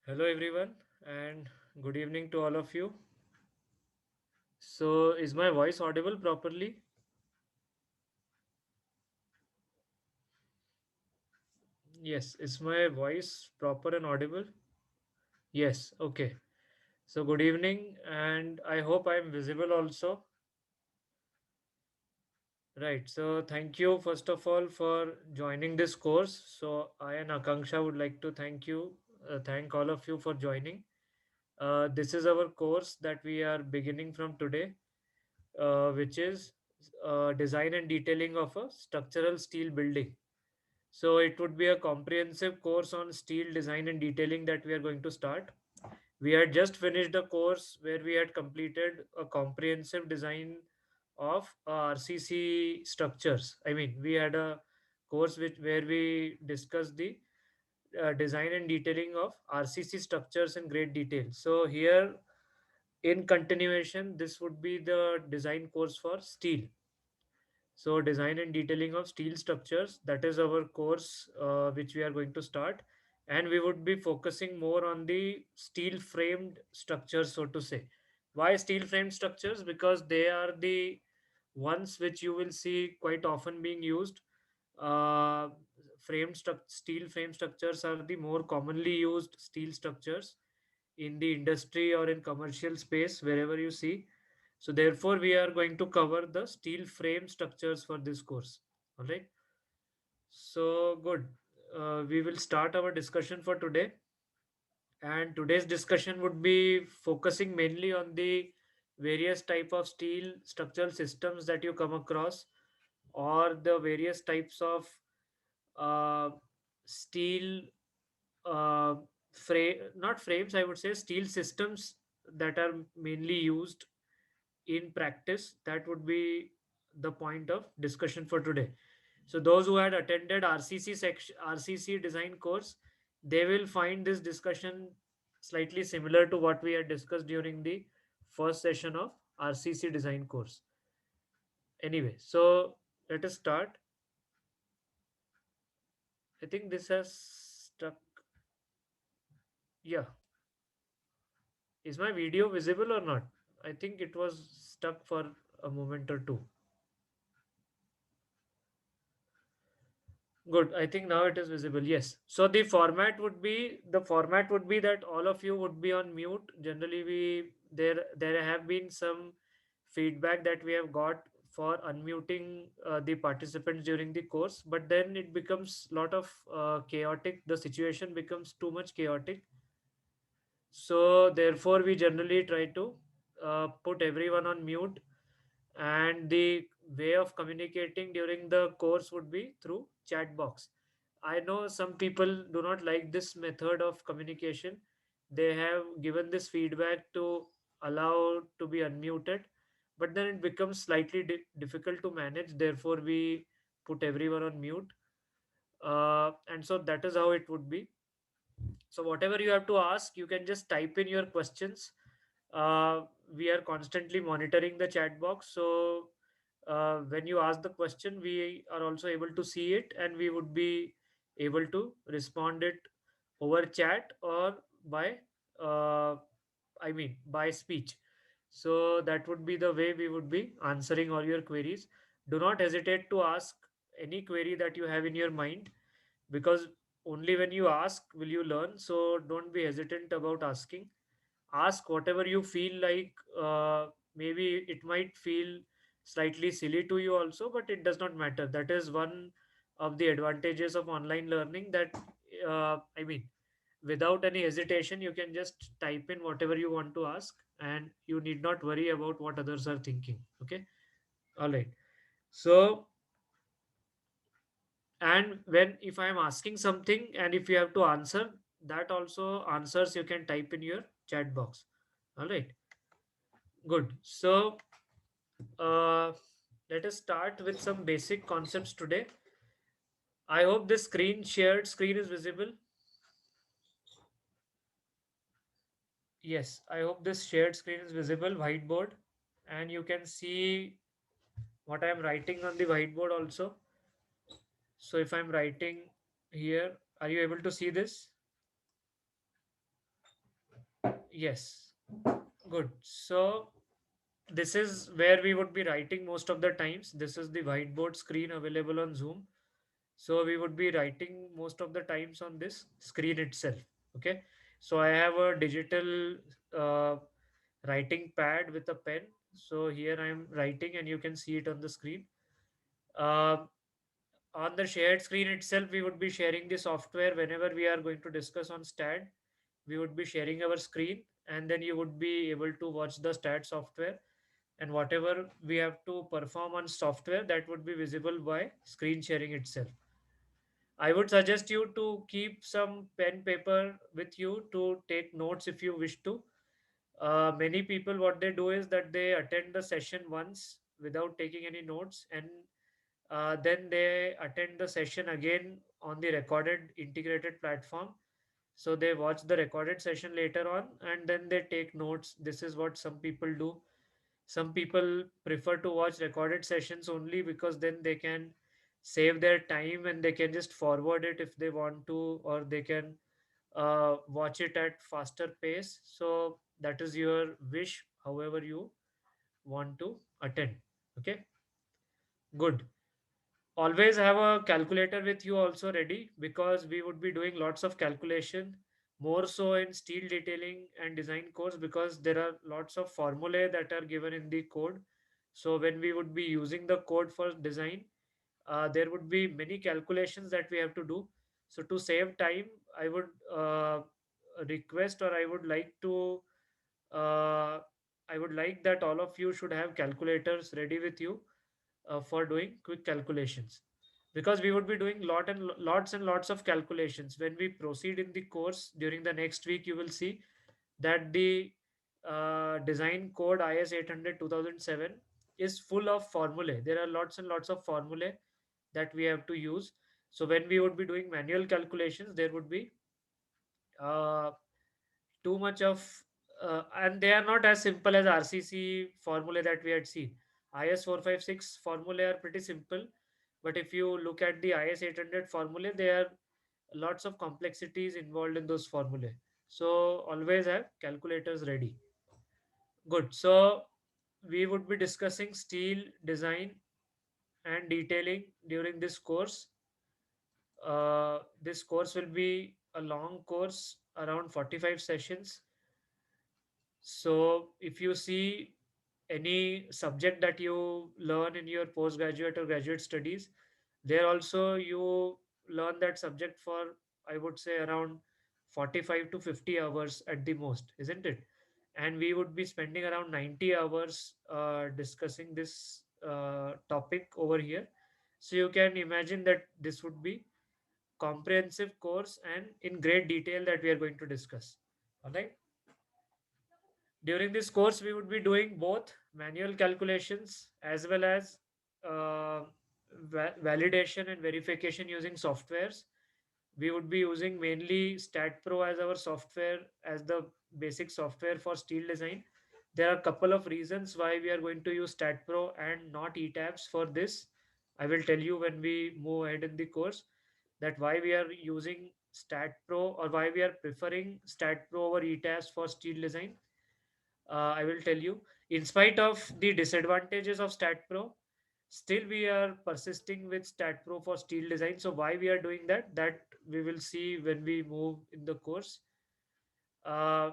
Hello, everyone, and good evening to all of you. So, is my voice audible properly? Yes, is my voice proper and audible? Yes, okay. So, good evening, and I hope I am visible also. Right, so thank you first of all for joining this course. So, I and Akanksha would like to thank all of you for joining. This is our course that we are beginning from today, which is design and detailing of a structural steel building. So it would be a comprehensive course on steel design and detailing that we are going to start. We had just finished a course where we had completed a comprehensive design of RCC structures. I mean, we had a course where we discussed the design and detailing of RCC structures in great detail. So here, in continuation, this would be the design course for steel. So, design and detailing of steel structures, that is our course which we are going to start. And we would be focusing more on the steel framed structures, so to say. Why steel framed structures? Because they are the ones which you will see quite often being used. Uh, Steel frame structures are the more commonly used steel structures in the industry or in commercial space, wherever you see. So therefore, we are going to cover the steel frame structures for this course. All right. So good. We will start our discussion for today. And today's discussion would be focusing mainly on the various type of steel structural systems that you come across, or the various types of uh, steel uh, not frames, I would say steel systems that are mainly used in practice. That would be the point of discussion for today. So those who had attended RCC design course, they will find this discussion slightly similar to what we had discussed during the first session of RCC design course. Anyway, so let us start. I think this has stuck. Yeah, is my video visible or not? I think it was stuck for a moment or two. Good. I think now it is visible. Yes. So the format would be that all of you would be on mute. Generally, there have been some feedback that we have got for unmuting the participants during the course, but then it becomes lot of chaotic. The situation becomes too much chaotic. So therefore, we generally try to put everyone on mute, and the way of communicating during the course would be through chat box. I know some people do not like this method of communication. They have given this feedback to allow to be unmuted, but then it becomes slightly difficult to manage. Therefore, we put everyone on mute, and so that is how it would be. So whatever you have to ask, you can just type in your questions. We are constantly monitoring the chat box, so when you ask the question, we are also able to see it, and we would be able to respond it over chat or by uh, by speech. So that would be the way we would be answering all your queries. Do not hesitate to ask any query that you have in your mind, because only when you ask will you learn. So don't be hesitant about asking. Ask whatever you feel like. Maybe it might feel slightly silly to you also, but it does not matter. That is one of the advantages of online learning, that without any hesitation, you can just type in whatever you want to ask, and you need not worry about what others are thinking. Okay. All right. So, and when if I am asking something and if you have to answer, that also answers you can type in your chat box. All right. Good. So uh, let us start with some basic concepts today. I hope this shared screen is visible. Yes, I hope this shared screen is visible, whiteboard, and you can see what I am writing on the whiteboard also. So if I'm writing here, are you able to see this? Yes. Good. So this is where we would be writing most of the times. This is the whiteboard screen available on Zoom. So we would be writing most of the times on this screen itself. Okay. So I have a digital uh, writing pad with a pen. So here I am writing and you can see it on the screen. Um on the shared screen itself, we would be sharing the software whenever we are going to discuss on STAD. We would be sharing our screen and then you would be able to watch the STAD software, and whatever we have to perform on software that would be visible by screen sharing itself. I would suggest you to keep some pen paper with you to take notes if you wish to. Many people, what they do is that they attend the session once without taking any notes, and then they attend the session again on the recorded integrated platform. So they watch the recorded session later on and then they take notes. This is what some people do. Some people prefer to watch recorded sessions only because then they can save their time and they can just forward it if they want to, or they can watch it at faster pace. So that is your wish, however you want to attend. Okay, good. Always have a calculator with you also ready, because we would be doing lots of calculation, more so in steel detailing and design course, because there are lots of formulae that are given in the code. So when we would be using the code for design, there would be many calculations that we have to do. So to save time, I would request, or uh, I would like that all of you should have calculators ready with you for doing quick calculations, because we would be doing lots and lots of calculations. When we proceed in the course during the next week, you will see that the design code IS 800 2007 is full of formulae. There are lots and lots of formulae that we have to use. So when we would be doing manual calculations, there would be uh, too much of and they are not as simple as RCC formula that we had seen. IS 456 formula are pretty simple, but if you look at the IS 800 formula, there are lots of complexities involved in those formulae. So always have calculators ready. Good. So we would be discussing steel design and detailing during this course. This course will be a long course, around 45 sessions. So if you see any subject that you learn in your postgraduate or graduate studies, there also you learn that subject for, I would say, around 45 to 50 hours at the most, isn't it? And we would be spending around 90 hours discussing this topic over here. So you can imagine that this would be comprehensive course and in great detail that we are going to discuss. All right. During this course, we would be doing both manual calculations as well as uh, validation and verification using softwares. We would be using mainly StatPro as our software, as the basic software for steel design. There are a couple of reasons why we are going to use StatPro and not ETABS for this. I will tell you when we move ahead in the course, that why we are using StatPro, or why we are preferring StatPro over ETABS for steel design. I will tell you. In spite of the disadvantages of StatPro, still we are persisting with StatPro for steel design. So why we are doing that? That we will see when we move in the course. Uh,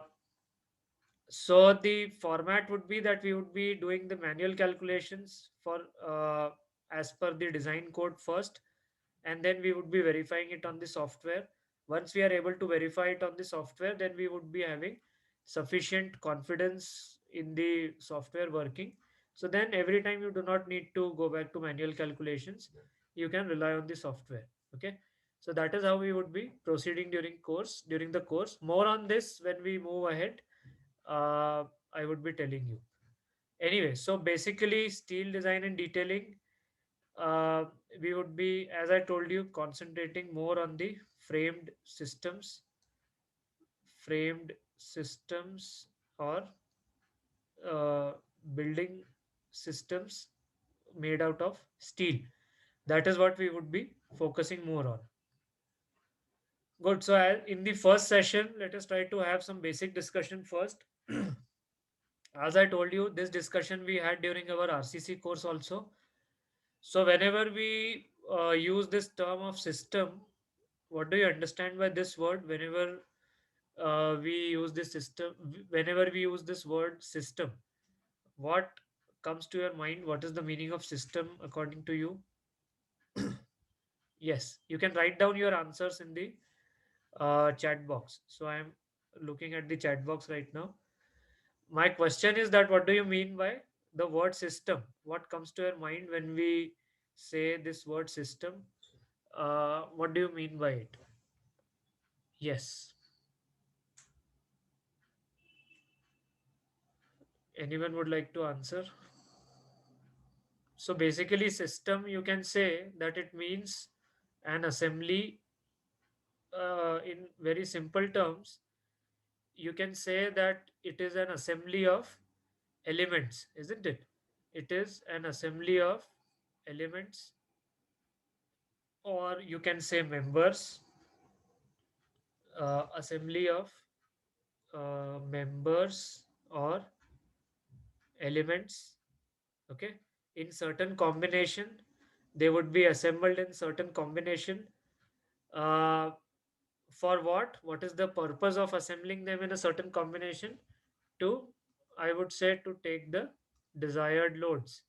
so the format would be that we would be doing the manual calculations for as per the design code first, and then we would be verifying it on the software. Once we are able to verify it on the software, then we would be having sufficient confidence in the software working. So then every time you do not need to go back to manual calculations, you can rely on the software. Okay. So that is how we would be proceeding during the course. More on this when we move ahead. I would be telling you. Anyway, so basically steel design and detailing, uh, we would be, as I told you, concentrating more on the framed systems, or uh, building systems made out of steel. That is what we would be focusing more on. Good. So, in the first session, let us try to have some basic discussion first. As I told you, this discussion we had during our RCC course also. So, whenever we use this term of system, what do you understand by this word? Whenever we use this system, whenever we use this word system, what comes to your mind? What is the meaning of system according to you? Yes, you can write down your answers in the chat box. So I am looking at the chat box right now. My question is that what do you mean by the word system? What comes to your mind when we say this word system? What do you mean by it? Yes. Anyone would like to answer? So basically, system, you can say that it means an assembly. In very simple terms, you can say that it is an assembly of elements, isn't it? It is an assembly of elements, or you can say members, assembly of members or elements. Okay, in certain combination, they would be assembled in certain combination. Uh, for what? What is the purpose of assembling them in a certain combination? To, I would say, to take the desired loads.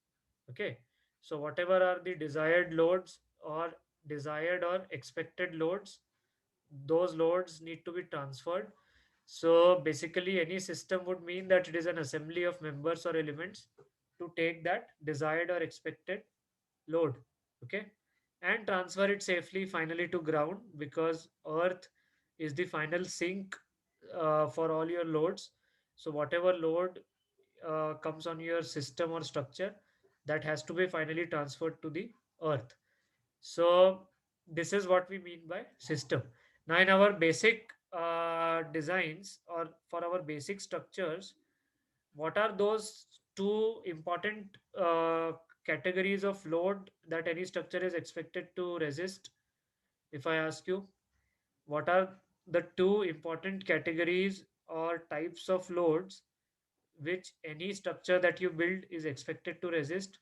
Okay, so whatever are the desired loads or desired or expected loads, those loads need to be transferred. So basically, any system would mean that it is an assembly of members or elements to take that desired or expected load. Okay, and transfer it safely finally to ground, because earth is the final sink for all your loads. So whatever load comes on your system or structure, that has to be finally transferred to the earth. So this is what we mean by system. Now in our basic designs, or for our basic structures, what are those two important categories of load that any structure is expected to resist? If I ask you, what are the two important categories or types of loads which any structure that you build is expected to resist?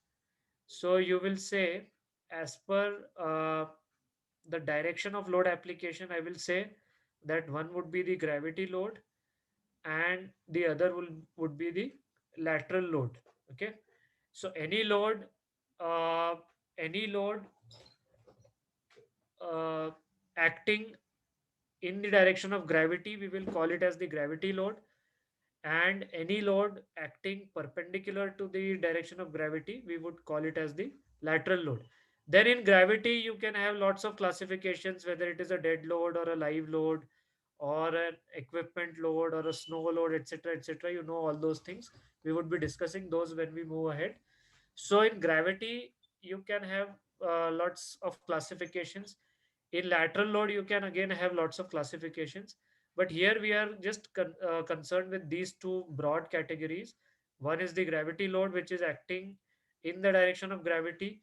So you will say, as per the direction of load application, I will say that one would be the gravity load and the other would be the lateral load. Okay, so uh, any load uh, acting in the direction of gravity, we will call it as the gravity load, and any load acting perpendicular to the direction of gravity, we would call it as the lateral load. Then in gravity, you can have lots of classifications, whether it is a dead load or a live load or an equipment load or a snow load, etc., etc. You know all those things. We would be discussing those when we move ahead. So in gravity, you can have lots of classifications. In lateral load, you can again have lots of classifications. But here we are just concerned with these two broad categories. One is the gravity load, which is acting in the direction of gravity.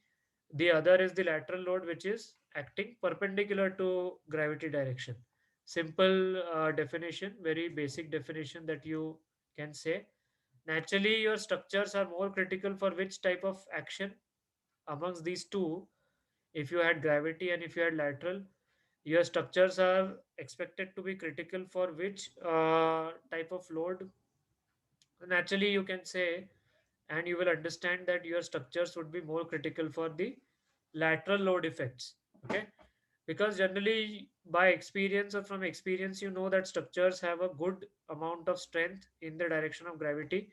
The other is the lateral load, which is acting perpendicular to gravity direction. Simple definition, very basic definition that you can say. Naturally, your structures are more critical for which type of action amongst these two. If you had gravity and if you had lateral, your structures are expected to be critical for which type of load. Naturally, you can say, and you will understand that your structures would be more critical for the lateral load effects. Okay, because generally by experience or from experience, you know that structures have a good amount of strength in the direction of gravity.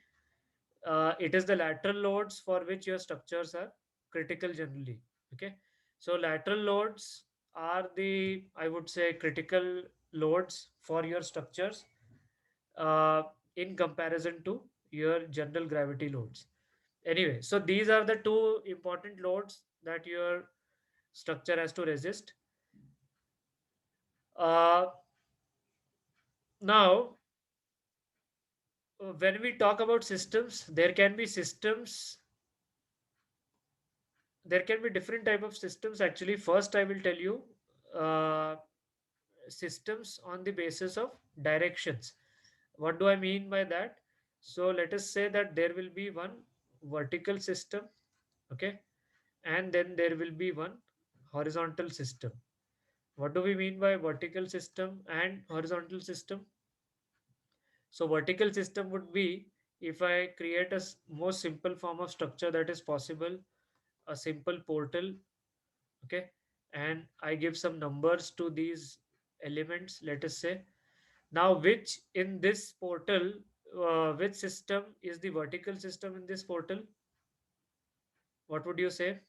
It is the lateral loads for which your structures are critical generally. Okay, so lateral loads are the, I would say, critical loads for your structures uh, in comparison to your general gravity loads. Anyway, so these are the two important loads that your structure has to resist. uh, Now, when we talk about systems, there can be different type of systems. Actually, first I will tell you, uh, systems on the basis of directions. What do I mean by that? So let us say that there will be one vertical system, okay, and then there will be one horizontal system. What do we mean by vertical system and horizontal system? So vertical system would be, if I create a most simple form of structure that is possible, a simple portal, okay, and I give some numbers to these elements, let us say. Now, which in this portal, which system is the vertical system in this portal? What would you say?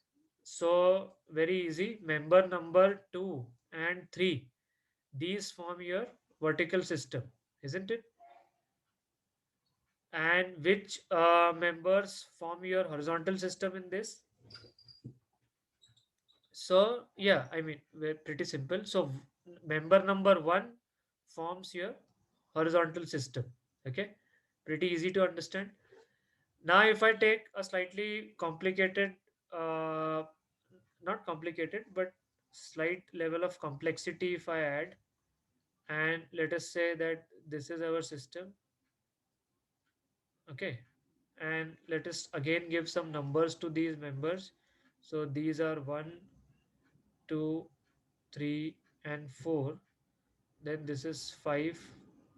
So, very easy. Member number 2 and 3. These form your vertical system, isn't it? And which members form your horizontal system in this? So, yeah, I mean, pretty simple. So, member number 1 forms your horizontal system. Okay, pretty easy to understand. Now, if I take a slightly complicated, uh, not complicated, but slight level of complexity, if I add, and let us say that this is our system, okay, and let us again give some numbers to these members. So these are 1, 2, 3, and 4. Then this is 5,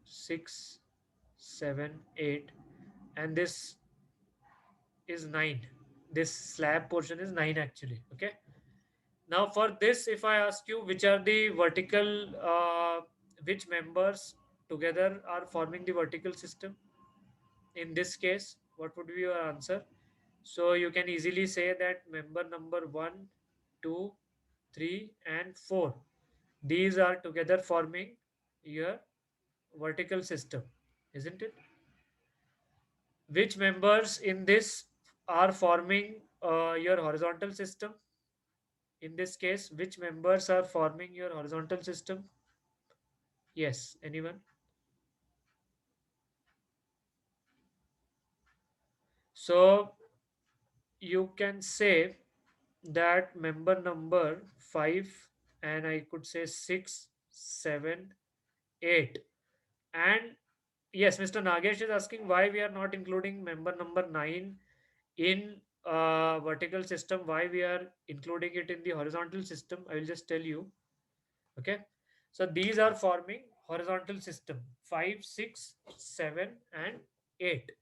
6, 7, 8, and this is 9. This slab portion is 9 actually, okay. Now, for this, if I ask you which are the vertical, which members together are forming the vertical system, in this case, what would be your answer? So, you can easily say that member number 1, 2, 3, and 4. These are together forming your vertical system, isn't it? Which members in this are forming your horizontal system? In this case, which members are forming your horizontal system? Yes, anyone? So you can say that member number 5, and I could say 6, 7, 8. And yes, Mr. Nagesh is asking why we are not including member number 9 in vertical system, why we are including it in the horizontal system. I will just tell you. Okay. So these are forming horizontal system 5, 6, 7, and 8.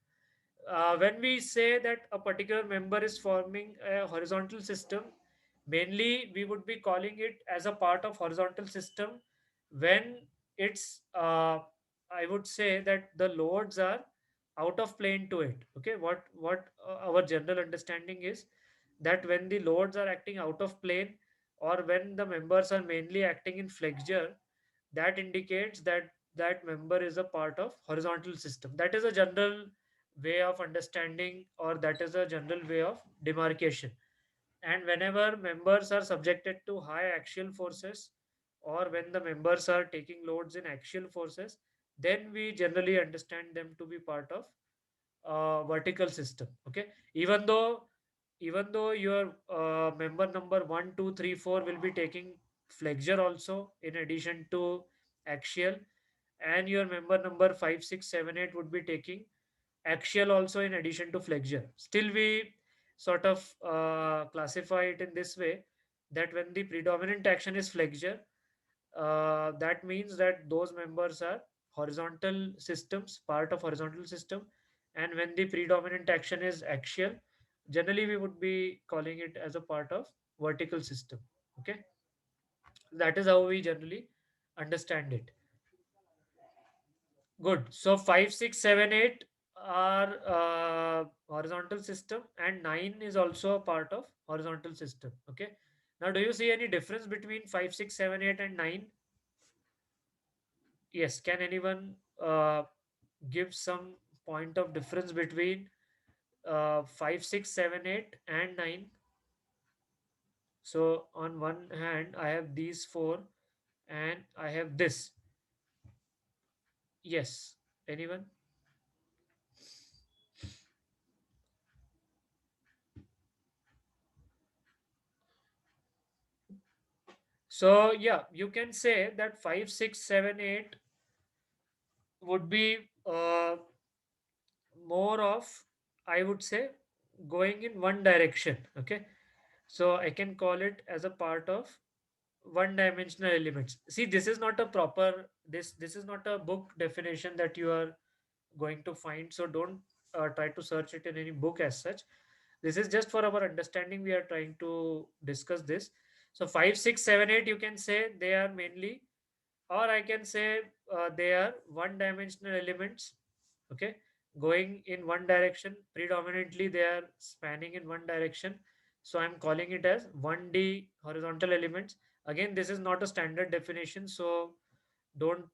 When we say that a particular member is forming a horizontal system, mainly we would be calling it as a part of horizontal system when it's, I would say that the loads are out of plane to it. Okay, what our general understanding is that when the loads are acting out of plane, or when the members are mainly acting in flexure, that indicates that that member is a part of horizontal system. That is a general way of understanding, or that is a general way of demarcation. And whenever members are subjected to high axial forces, or when the members are taking loads in axial forces, then we generally understand them to be part of vertical system. Okay, even though your member number 1, 2, 3, 4 will be taking flexure also in addition to axial, and your member number 5, 6, 7, 8 would be taking axial also in addition to flexure. Still, we sort of classify it in this way, that when the predominant action is flexure, that means that those members are horizontal systems, part of horizontal system. And when the predominant action is axial, generally we would be calling it as a part of vertical system. Okay, that is how we generally understand it. Good. So 5, 6, 7, 8 are horizontal system, and 9 is also a part of horizontal system. Okay. Now, do you see any difference between 5, 6, 7, 8, and 9? Yes. Can anyone give some point of difference between 5, 6, 7, 8, and 9? So, on one hand, I have these four, and I have this. Yes. Anyone? So yeah, you can say that 5, 6, 7, 8 would be more of, I would say, going in one direction. Okay, so I can call it as a part of one dimensional elements. See, this is not a proper, this is not a book definition that you are going to find, so don't try to search it in any book as such. This is just for our understanding, we are trying to discuss this. So 5, 6, 7, 8, you can say they are mainly, or I can say they are one dimensional elements. Okay, going in one direction, predominantly they are spanning in one direction, so I'm calling it as 1D horizontal elements. Again, this is not a standard definition, so don't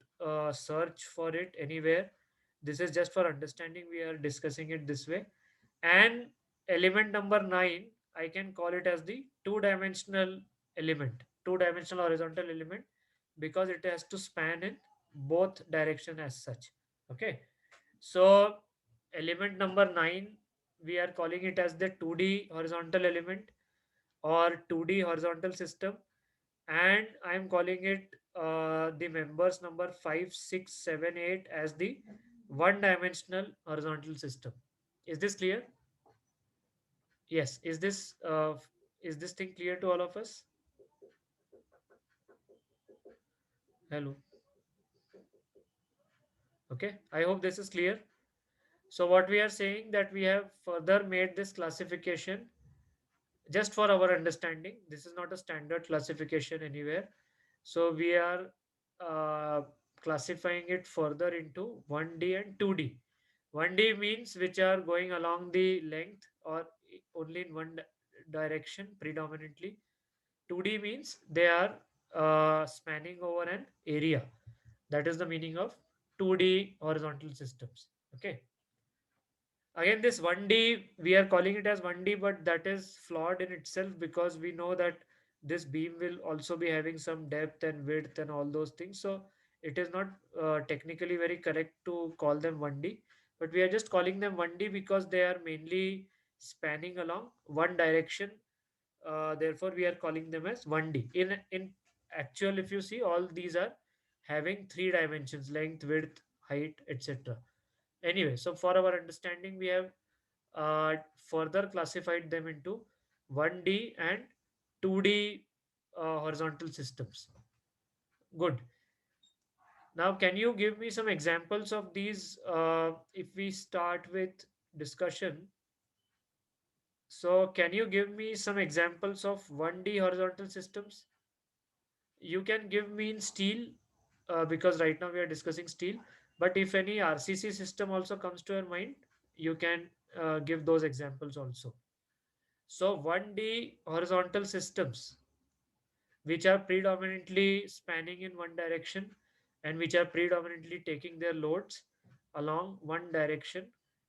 search for it anywhere. This is just for understanding, we are discussing it this way. And element number 9, I can call it as the two dimensional element, two dimensional horizontal element, because it has to span in both direction as such. Okay, so element number 9, we are calling it as the 2D horizontal element or 2D horizontal system, and I am calling it the members number 5, 6, 7, 8 as the one dimensional horizontal system. Is this clear? Yes. Is this thing clear to all of us? Hello. Okay. I hope this is clear. So what we are saying, that we have further made this classification just for our understanding. This is not a standard classification anywhere. So we are uh, classifying it further into 1D and 2D. 1D means which are going along the length or only in one direction predominantly. 2D means they are spanning over an area. That is the meaning of 2D horizontal systems. Okay. Again, this 1D, we are calling it as 1D, but that is flawed in itself, because we know that this beam will also be having some depth and width and all those things. So it is not technically very correct to call them 1D, but we are just calling them 1D because they are mainly spanning along one direction. Therefore, we are calling them as 1D. In actual, if you see, all these are having three dimensions: length, width, height, etc. Anyway, so for our understanding, we have further classified them into 1D and 2D horizontal systems. Good. Now, can you give me some examples of these? If we start with discussion, so can you give me some examples of 1D horizontal systems? You can give me in steel, because right now we are discussing steel. But if any RCC system also comes to your mind, you can give those examples also. So 1D horizontal systems, which are predominantly spanning in one direction and which are predominantly taking their loads along one direction,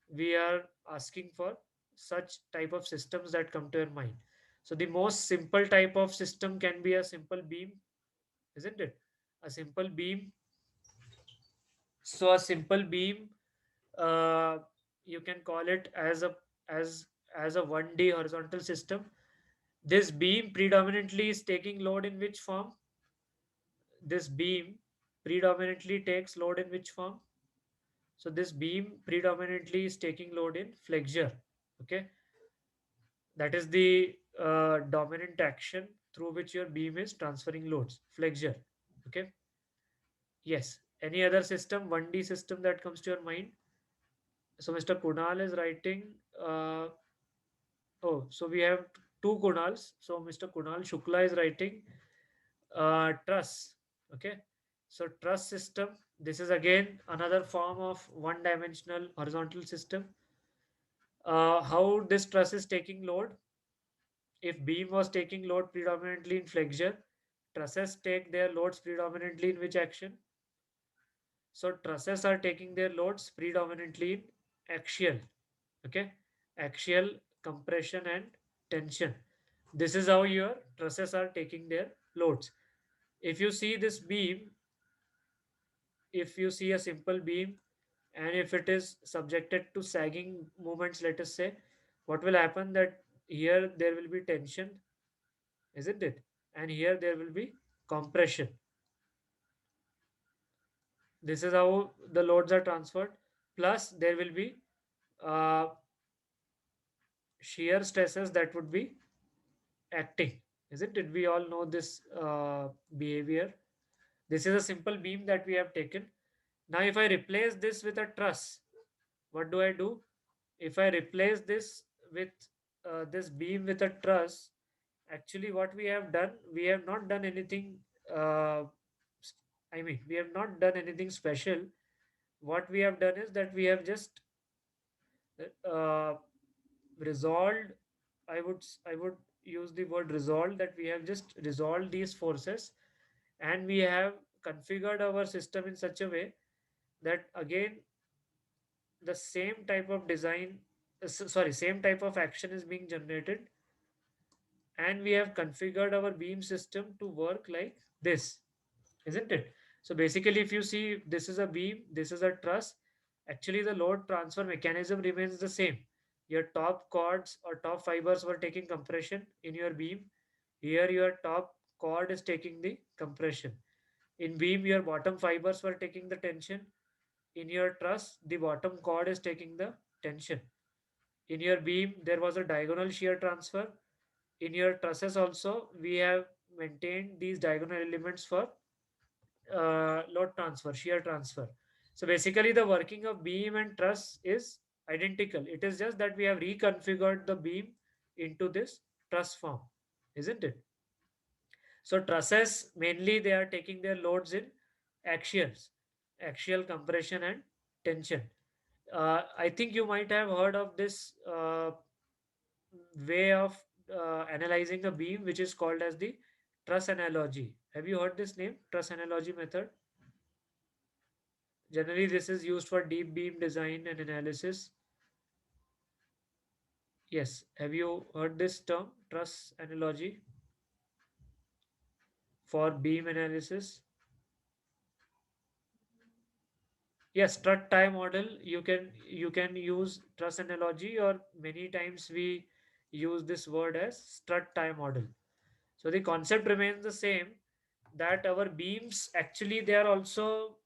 we are asking for such type of systems that come to your mind. So the most simple type of system can be a simple beam, isn't it? A simple beam. So a simple beam, uh, you can call it as as a 1D horizontal system. This beam predominantly is taking load in which form? This beam predominantly takes load in which form? So this beam predominantly is taking load in flexure. Okay, that is the dominant action through which your beam is transferring loads. Flexure. Okay. Yes. Any other system, 1D system that comes to your mind? So Mr. Kunal is writing. Oh, so we have two Kunals. So Mr. Kunal Shukla is writing truss. Okay, so truss system, this is again another form of one dimensional horizontal system. How this truss is taking load? If beam was taking load predominantly in flexure, trusses take their loads predominantly in which action? So trusses are taking their loads predominantly in axial. Okay, axial compression and tension. This is how your trusses are taking their loads. If you see this beam, if you see a simple beam, and if it is subjected to sagging movements, let us say, what will happen, that here there will be tension, isn't it? And here there will be compression. This is how the loads are transferred. Plus, there will be uh, shear stresses that would be acting, isn't it? We all know this behavior. This is a simple beam that we have taken. Now, if I replace this with a truss, what do I do? If I replace this with this beam with a truss, actually, what we have done, we have not done anything. Uh, we have not done anything special. What we have done is that we have just uh, resolved. I would use the word resolved, that we have just resolved these forces, and we have configured our system in such a way that again the same type of design same type of action is being generated, and we have configured our beam system to work like this, isn't it? So basically, if you see, this is a beam, this is a truss. Actually, the load transfer mechanism remains the same. Your top cords or top fibers were taking compression in your beam. Here your top cord is taking the compression. In beam, your bottom fibers were taking the tension. In your truss, the bottom cord is taking the tension. In your beam, there was a diagonal shear transfer. In your trusses also, we have maintained these diagonal elements for load transfer, shear transfer. So basically, the working of beam and truss is identical. It is just that we have reconfigured the beam into this truss form, isn't it? So trusses mainly they are taking their loads in axials, axial compression and tension. I think you might have heard of this way of analyzing a beam, which is called as the truss analogy. Have you heard this name, truss analogy method? Generally, this is used for deep beam design and analysis. Yes, have you heard this term, truss analogy, for beam analysis? Yes, strut tie model. You can use truss analogy, or many times we use this word as strut tie model. So the concept remains the same, that our beams actually they also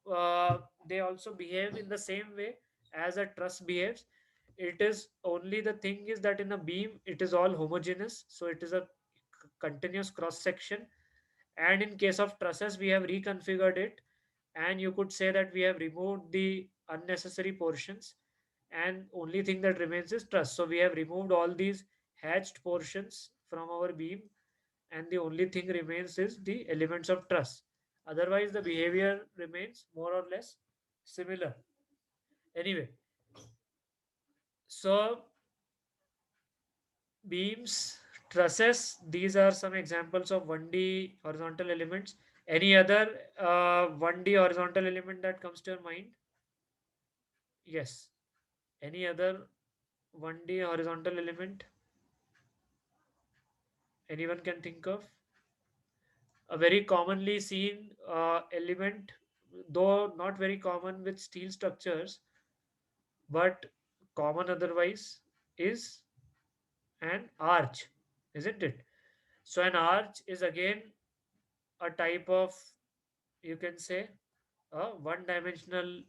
behave in the same way as a truss behaves. It is only the thing is that in a beam it is all homogeneous, so it is a continuous cross section. And in case of trusses, we have reconfigured it, and you could say that we have removed the unnecessary portions, and only thing that remains is truss. So we have removed all these hatched portions from our beam, and the only thing remains is the elements of truss. Otherwise, the behavior remains more or less similar. Anyway, so beams, trusses, these are some examples of 1D horizontal elements. Any other 1D horizontal element that comes to your mind? Yes. Any other 1D horizontal element anyone can think of? A very commonly seen element, though not very common with steel structures, but common otherwise, is an arch, isn't it? So an arch is again a type of, you can say, a one dimensional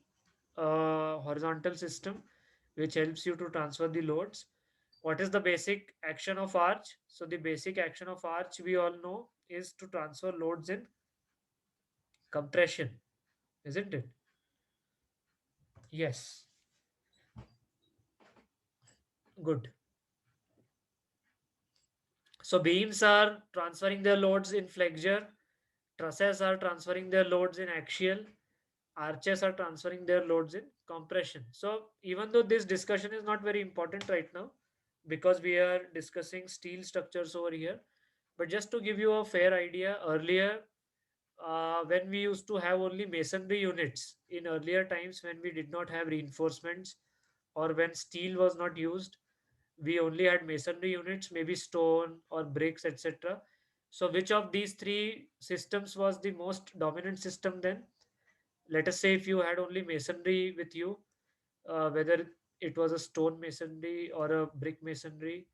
horizontal system which helps you to transfer the loads. What is the basic action of arch? So the basic action of arch, we all know, is to transfer loads in compression, isn't it? Yes. Good. So beams are transferring their loads in flexure, trusses are transferring their loads in axial, arches are transferring their loads in compression. So even though this discussion is not very important right now, because we are discussing steel structures over here, but just to give you a fair idea, earlier when we used to have only masonry units, in earlier times when we did not have reinforcements, or when steel was not used, we only had masonry units, maybe stone or bricks, etc. So which of these three systems was the most dominant system then? Let us say if you had only masonry with you, whether it was a stone masonry or a brick masonry.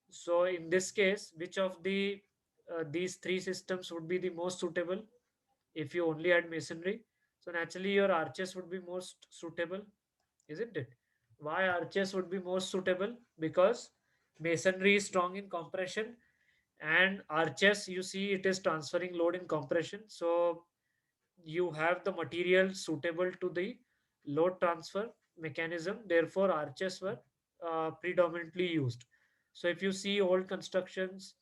So in this case, which of the these three systems would be the most suitable if you only had masonry. So naturally, your arches would be most suitable, isn't it? Why arches would be most suitable? Because masonry is strong in compression, and arches, you see, it is transferring load in compression. So you have the material suitable to the load transfer mechanism. Therefore, arches were predominantly used. So if you see old constructions,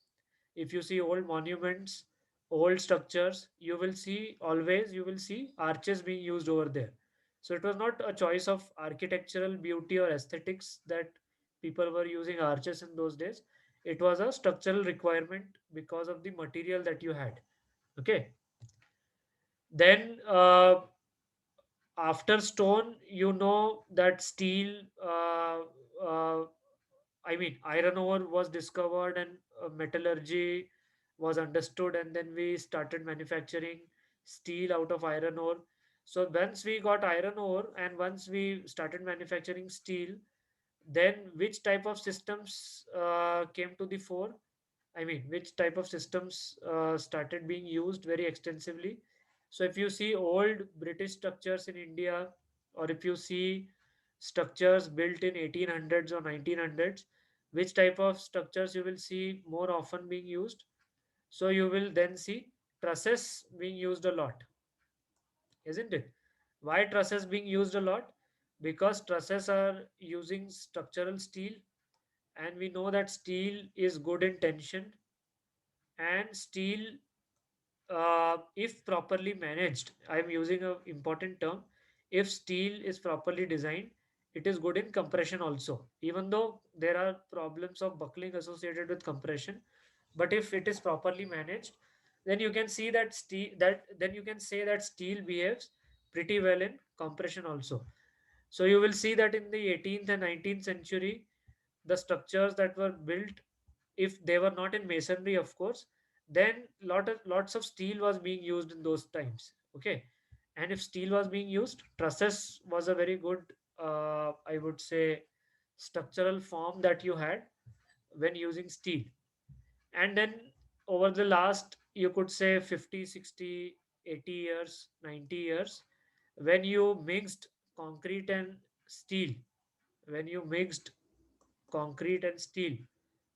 if you see old monuments, old structures, you will see arches being used over there. So it was not a choice of architectural beauty or aesthetics that people were using arches in those days. It was a structural requirement because of the material that you had. Okay. Then after stone, you know that steel, uh, I mean, iron ore was discovered, and metallurgy was understood, and then we started manufacturing steel out of iron ore. So once we got iron ore and once we started manufacturing steel, then which type of systems came to the fore? I mean, which type of systems started being used very extensively? So, if you see old British structures in India, or if you see structures built in 1800s or 1900s, which type of structures you will see more often being used? So, you will then see trusses being used a lot, isn't it? Why trusses being used a lot? Because trusses are using structural steel, and we know that steel is good in tension, and steel, if properly managed, I'm using a important term, if steel is properly designed, it is good in compression also, even though there are problems of buckling associated with compression. But if it is properly managed, then you can see that steel that then you can say that steel behaves pretty well in compression also. So you will see that in the 18th and 19th century, the structures that were built, if they were not in masonry, of course, then lots of steel was being used in those times. Okay, and if steel was being used, trusses was a very good, I would say, structural form that you had when using steel. And then over the last, you could say, 50, 60, 80 years, 90 years, when you mixed concrete and steel, when you mixed concrete and steel,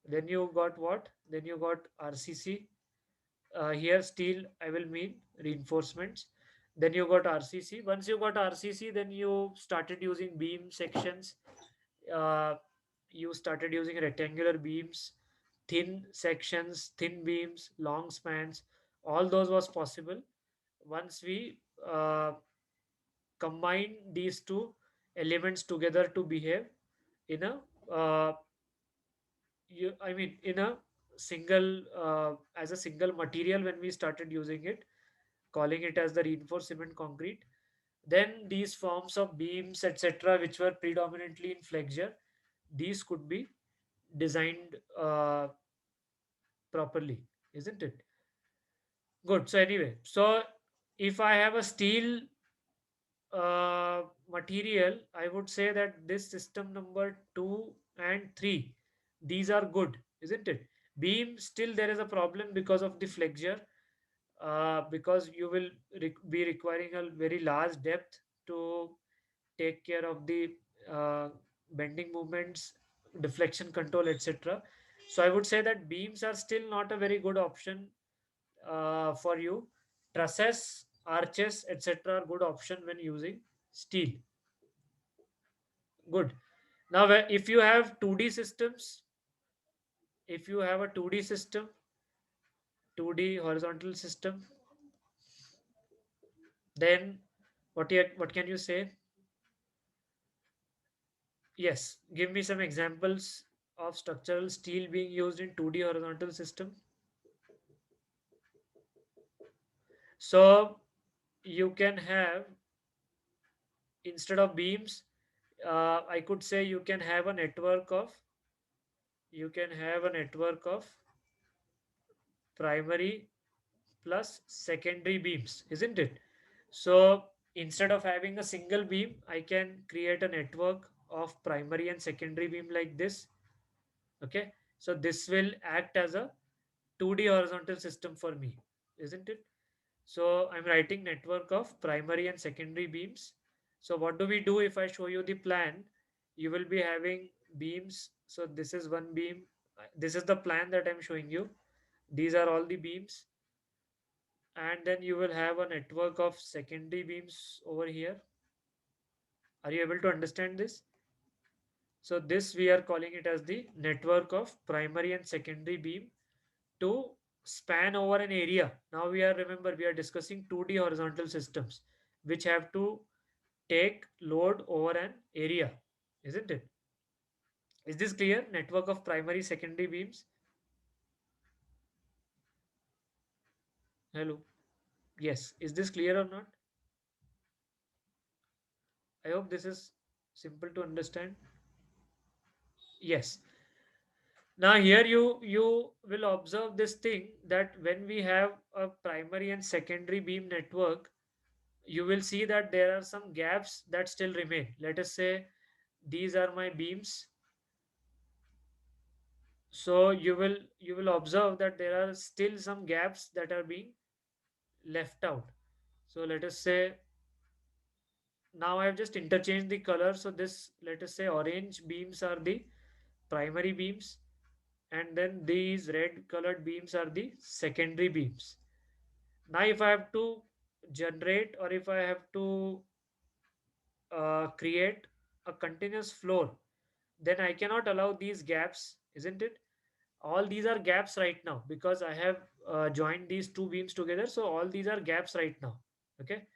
then you got what? Then you got RCC. Here, steel, I will mean reinforcements. Then you got RCC. Once you got RCC, then you started using beam sections. Uh, you started using rectangular beams, thin sections, thin beams, long spans. All those was possible once we combine these two elements together to behave in a I mean, in a single, as a single material, when we started using it, calling it as the reinforced cement concrete, then these forms of beams, etc., which were predominantly in flexure, these could be designed properly, isn't it? Good. So anyway, so if I have a steel material, I would say that this system number 2 and 3, these are good, isn't it? Beam, still there is a problem because of the flexure, because you will be requiring a very large depth to take care of the uh, bending movements, deflection control, etc. So I would say that beams are still not a very good option for you. Trusses, arches, etc. are good option when using steel. Good. Now, if you have 2D systems, if you have a 2D system, 2D horizontal system, then what can you say? Yes, give me some examples of structural steel being used in 2D horizontal system. So you can have, instead of beams, I could say you can have a network of primary plus secondary beams, isn't it? So instead of having a single beam, I can create a network of primary and secondary beam like this. Okay, so this will act as a 2D horizontal system for me, isn't it? So I'm writing network of primary and secondary beams. So what do we do? If I show you the plan, you will be having beams. So this is one beam. This is the plan that I'm showing you. These are all the beams. And then you will have a network of secondary beams over here. Are you able to understand this? So this we are calling it as the network of primary and secondary beam to span over an area. Now we are discussing 2D horizontal systems which have to take load over an area, isn't it? Is this clear? Network of primary secondary beams. Hello. Yes. Is this clear or not? I hope this is simple to understand. Yes. Now here you will observe this thing that when we have a primary and secondary beam network, you will see that there are some gaps that still remain. Let us say these are my beams. So you will observe that there are still some gaps that are being left out. So let us say now I have just interchanged the color. So this, let us say, orange beams are the primary beams, and then these red colored beams are the secondary beams. Now if I have to generate, or if I have to create a continuous floor, then I cannot allow these gaps, isn't it? All these are gaps right now because I have joined these two beams together. So all these are gaps right now. Okay.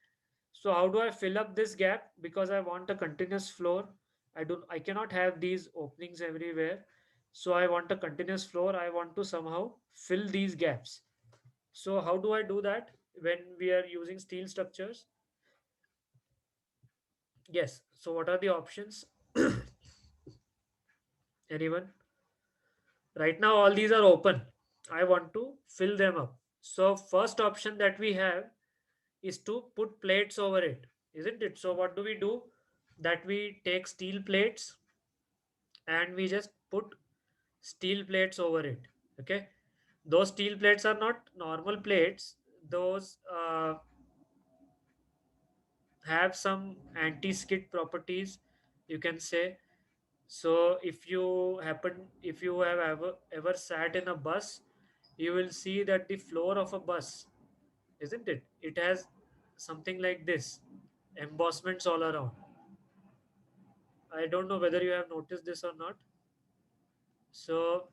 So how do I fill up this gap? Because I want a continuous floor. I cannot have these openings everywhere. So I want a continuous floor. I want to somehow fill these gaps. So how do I do that when we are using steel structures? Yes. So what are the options? Anyone? Right now all these are open. I want to fill them up. So first option that we have is to put plates over it, isn't it? So what do we do? That we take steel plates and we just put steel plates over it. Okay, those steel plates are not normal plates. Those have some anti-skid properties, you can say. So if you have ever sat in a bus, you will see that the floor of a bus, isn't it, it has something like this, embossments all around. I don't know whether you have noticed this or not. So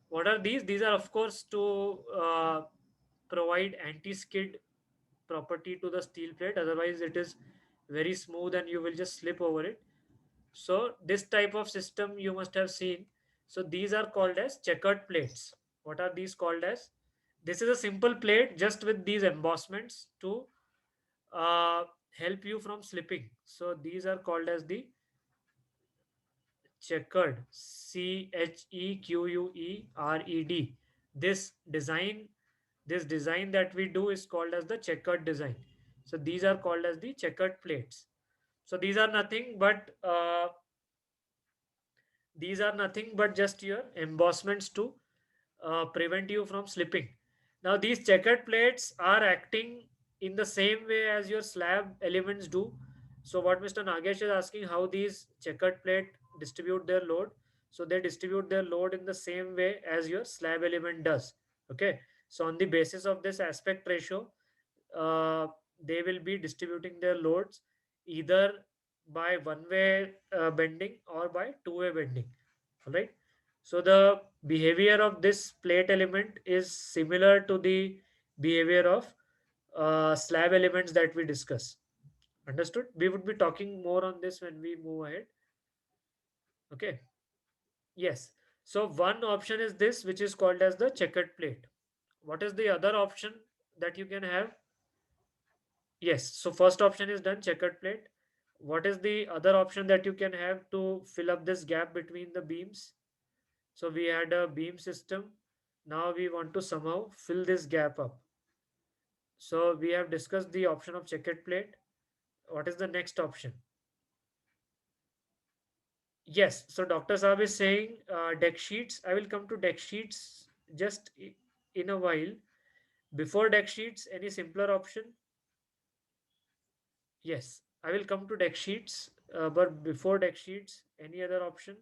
what are these? These are, of course, to provide anti-skid property to the steel plate. Otherwise, it is very smooth and you will just slip over it. So this type of system you must have seen. So these are called as checkered plates. What are these called as? This is a simple plate just with these embossments to uh, help you from slipping. So these are called as the checkered, Chequered. This design that we do is called as the checkered design. So these are called as the checkered plates. So these are nothing but just your embossments to prevent you from slipping. Now, these checkered plates are acting in the same way as your slab elements do. So, what Mr. Nagesh is asking, how these checkered plate distribute their load. So, they distribute their load in the same way as your slab element does. Okay. So, on the basis of this aspect ratio, uh, they will be distributing their loads either by one way bending or by two-way bending. All right. So the behavior of this plate element is similar to the behavior of slab elements that we discuss. Understood? We would be talking more on this when we move ahead. Okay. Yes. So one option is this, which is called as the checkered plate. What is the other option that you can have? Yes. So first option is done, checkered plate. What is the other option that you can have to fill up this gap between the beams? So we had a beam system. Now we want to somehow fill this gap up. So we have discussed the option of checkered plate. What is the next option? Yes. So Dr. Saab is saying deck sheets. I will come to deck sheets just in a while. Before deck sheets, any simpler option? Yes, I will come to deck sheets, but before deck sheets, any other option?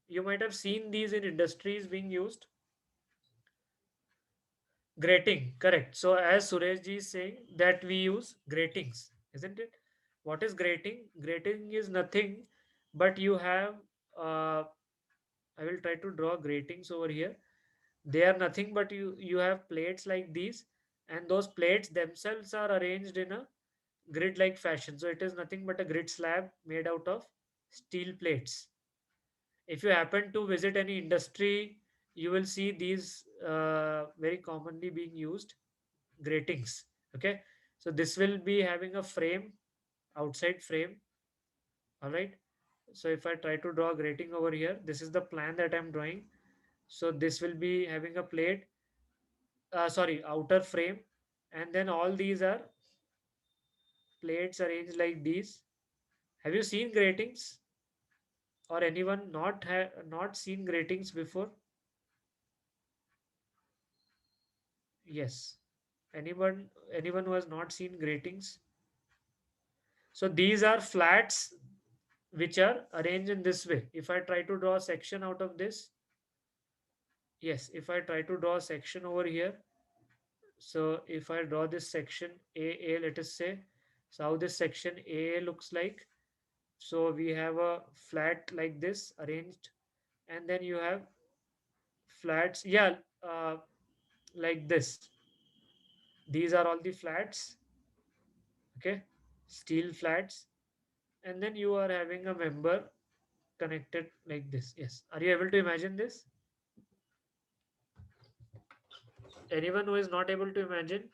You might have seen these in industries being used. Grating, correct. So as Suresh ji is saying that we use gratings, isn't it? What is grating? Grating is nothing, but you have. Uh, I will try to draw gratings over here. They are nothing but you have plates like these, and those plates themselves are arranged in a grid-like fashion. So it is nothing but a grid slab made out of steel plates. If you happen to visit any industry, you will see these very commonly being used gratings. Okay, so this will be having a frame, outside frame. All right. So if I try to draw a grating over here, this is the plan that I'm drawing. So this will be having a plate, sorry, outer frame, and then all these are plates arranged like these. Have you seen gratings, or anyone not seen gratings before? Yes. Anyone who has not seen gratings? So these are flats which are arranged in this way. If I try to draw a section out of this, yes, if I try to draw a section over here, so if I draw this section AA, let us say, so how this section AA looks like. So we have a flat like this arranged, and then you have flats, yeah, like this. These are all the flats, okay, steel flats, and then you are having a member connected like this. Yes, are you able to imagine this? Anyone who is not able to imagine?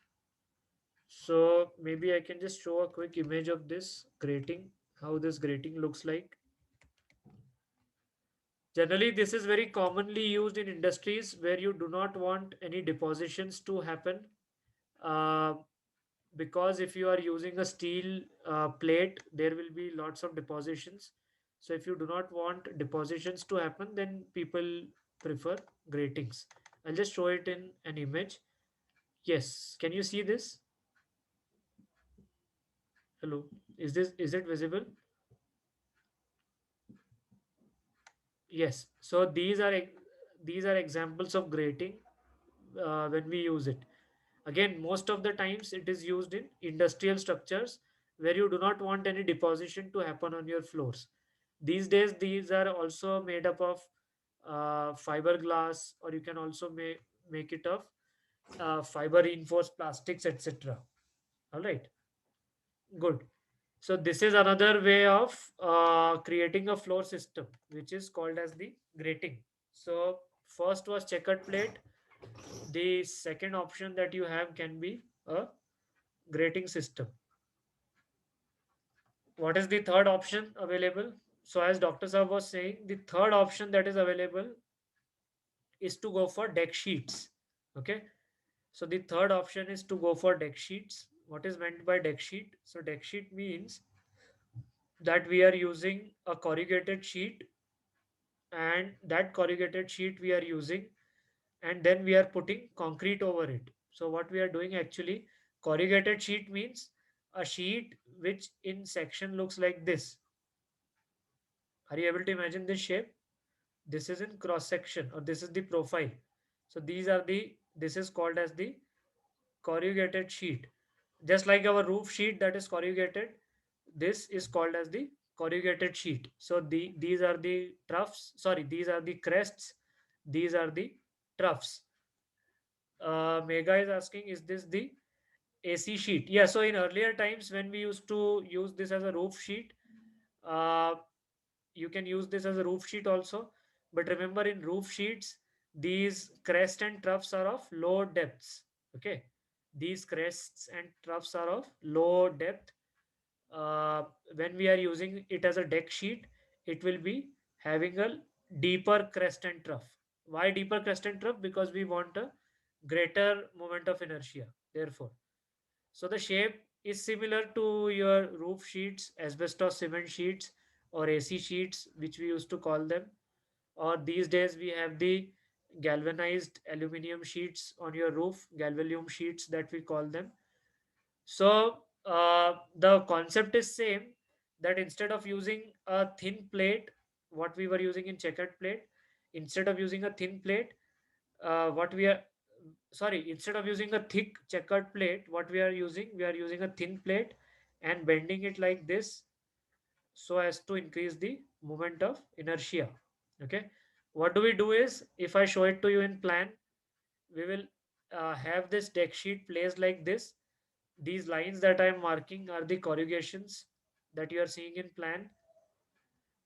So maybe I can just show a quick image of this grating, how this grating looks like. Generally, this is very commonly used in industries where you do not want any depositions to happen. Uh, because if you are using a steel plate, there will be lots of depositions. So if you do not want depositions to happen, then people prefer gratings. I'll just show it in an image. Yes, can you see this? Hello, is it visible? Yes. So these are examples of grating when we use it. Again, most of the times it is used in industrial structures where you do not want any deposition to happen on your floors. These days, these are also made up of fiberglass, or you can also make it of fiber reinforced plastics, etc. All right, good. So this is another way of creating a floor system, which is called as the grating. So first was checkered plate. The second option that you have can be a grating system. What is the third option available? So as Dr. Saab was saying, the third option that is available is to go for deck sheets. Okay. So the third option is to go for deck sheets. What is meant by deck sheet? So deck sheet means that we are using a corrugated sheet, and that corrugated sheet we are using, and then we are putting concrete over it. So what we are doing actually, corrugated sheet means a sheet which in section looks like this. Are you able to imagine this shape? This is in cross section, or this is the profile. So this is called as the corrugated sheet. Just like our roof sheet that is corrugated, this is called as the corrugated sheet. So these are the troughs, sorry, these are the crests, these are the troughs. Mega is asking, is this the AC sheet? Yeah, so in earlier times when we used to use this as a roof sheet, uh, you can use this as a roof sheet also. But remember, in roof sheets, these crests and troughs are of low depths. Okay, these crests and troughs are of low depth. uh, when we are using it as a deck sheet, it will be having a deeper crest and trough. Why deeper crest and trough? Because we want a greater moment of inertia. Therefore, so the shape is similar to your roof sheets, asbestos cement sheets, or AC sheets, which we used to call them. Or these days we have the galvanized aluminum sheets on your roof, galvalume sheets that we call them. So the concept is same, that instead of using a thin plate, what we were using in checkered plate, instead of using a thin plate, what we are sorry, instead of using a thick checkered plate, what we are using a thin plate and bending it like this so as to increase the moment of inertia. Okay, what do we do is, if I show it to you in plan, we will have this deck sheet placed like this. These lines that I am marking are the corrugations that you are seeing in plan.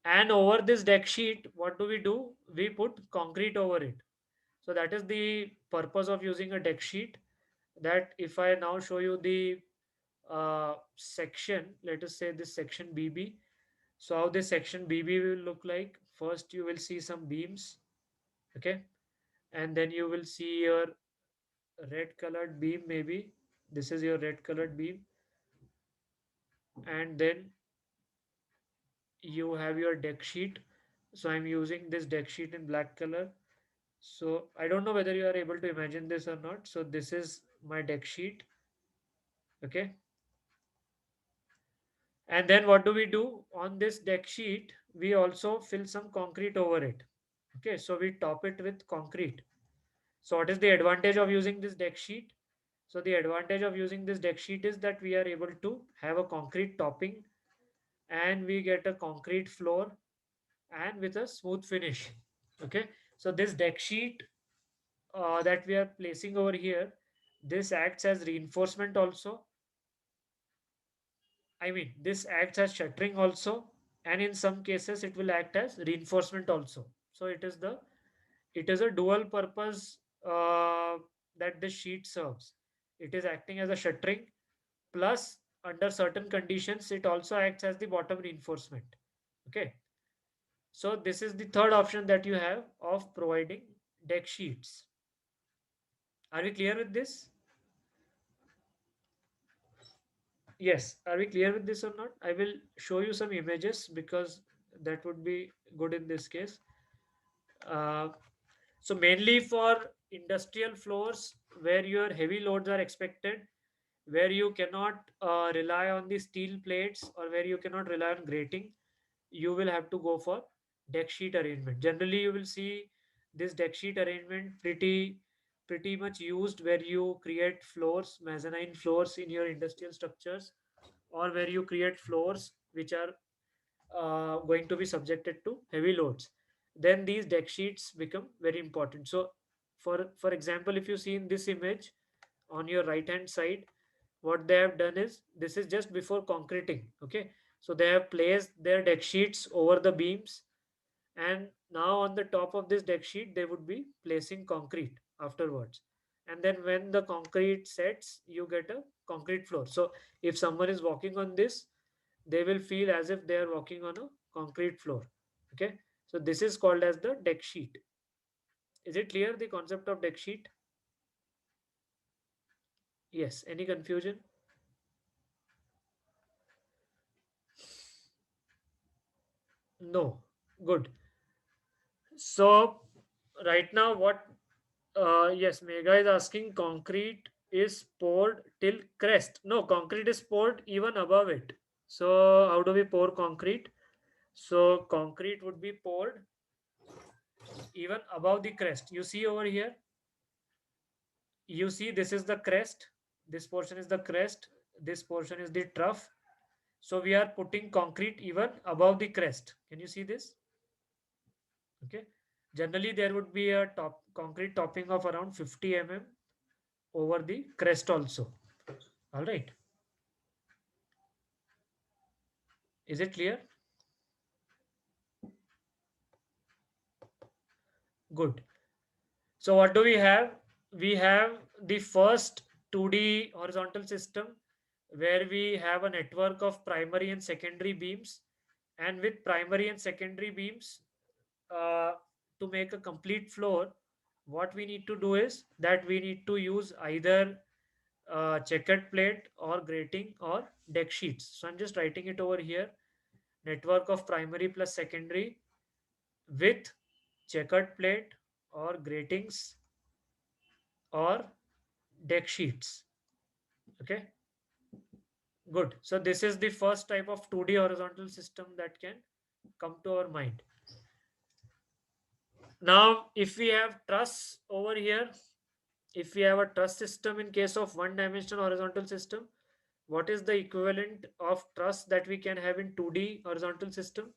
And over this deck sheet, what do? We put concrete over it. So that is the purpose of using a deck sheet. That if I now show you the section, let us say this section BB. So how this section BB will look like? First, you will see some beams, okay, and then you will see your red colored beam. Maybe this is your red colored beam, and then you have your deck sheet. So I'm using this deck sheet in black color. So I don't know whether you are able to imagine this or not. So this is my deck sheet, okay. And then what do we do on this deck sheet? We also fill some concrete over it. Okay, so we top it with concrete. So what is the advantage of using this deck sheet? So the advantage of using this deck sheet is that we are able to have a concrete topping, and we get a concrete floor and with a smooth finish. Okay, so this deck sheet that we are placing over here, this acts as reinforcement also. I mean, this acts as shuttering also, and in some cases it will act as reinforcement also. So it is a dual purpose that this sheet serves. It is acting as a shuttering, plus under certain conditions it also acts as the bottom reinforcement. Okay, so this is the third option that you have of providing deck sheets. Are we clear with this? Yes. Are we clear with this or not? I will show you some images because that would be good in this case. Uh, so mainly for industrial floors where your heavy loads are expected, where you cannot rely on the steel plates or where you cannot rely on grating, you will have to go for deck sheet arrangement. Generally, you will see this deck sheet arrangement pretty much used where you create floors, mezzanine floors in your industrial structures, or where you create floors which are going to be subjected to heavy loads. Then these deck sheets become very important. So for example, if you see in this image on your right hand side, what they have done is, this is just before concreting. Okay, so they have placed their deck sheets over the beams, and now on the top of this deck sheet they would be placing concrete afterwards. And then when the concrete sets, you get a concrete floor. So if someone is walking on this, they will feel as if they are walking on a concrete floor. Okay, so this is called as the deck sheet. Is it clear, the concept of deck sheet? Yes. Any confusion? No. Good. So right now, what? Yes, Mega is asking. Concrete is poured till crest. No, concrete is poured even above it. So how do we pour concrete? So concrete would be poured even above the crest. You see over here. You see, this is the crest. This portion is the crest. This portion is the trough. So we are putting concrete even above the crest. Can you see this? Okay. Generally, there would be a top concrete topping of around 50 mm over the crest also. All right. Is it clear? Good. So what do we have? We have the first 2D horizontal system where we have a network of primary and secondary beams. And with primary and secondary beams, uh, to make a complete floor, what we need to do is that we need to use either checkered plate or grating or deck sheets. So I'm just writing it over here. Network of primary plus secondary with checkered plate or gratings or deck sheets. Okay, good. So this is the first type of 2D horizontal system that can come to our mind. Now, if we have truss over here, if we have a truss system in case of one dimensional horizontal system, what is the equivalent of truss that we can have in 2D horizontal system?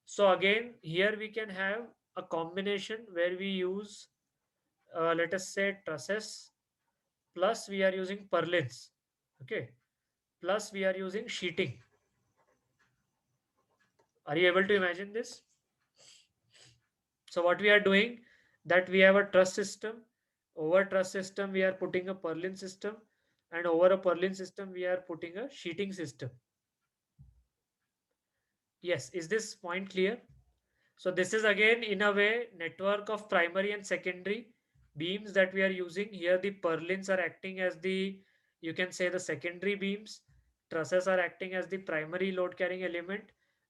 So again, here we can have a combination where we use, let us say, trusses, plus we are using purlins, okay, plus we are using sheeting. Are you able to imagine this? So what we are doing, that we have a truss system. Over truss system, we are putting a purlin system, and over a purlin system, we are putting a sheeting system. Yes, is this point clear? So this is again in a way network of primary and secondary beams that we are using. Here the purlins are acting as the, you can say, the secondary beams. Trusses are acting as the primary load carrying element,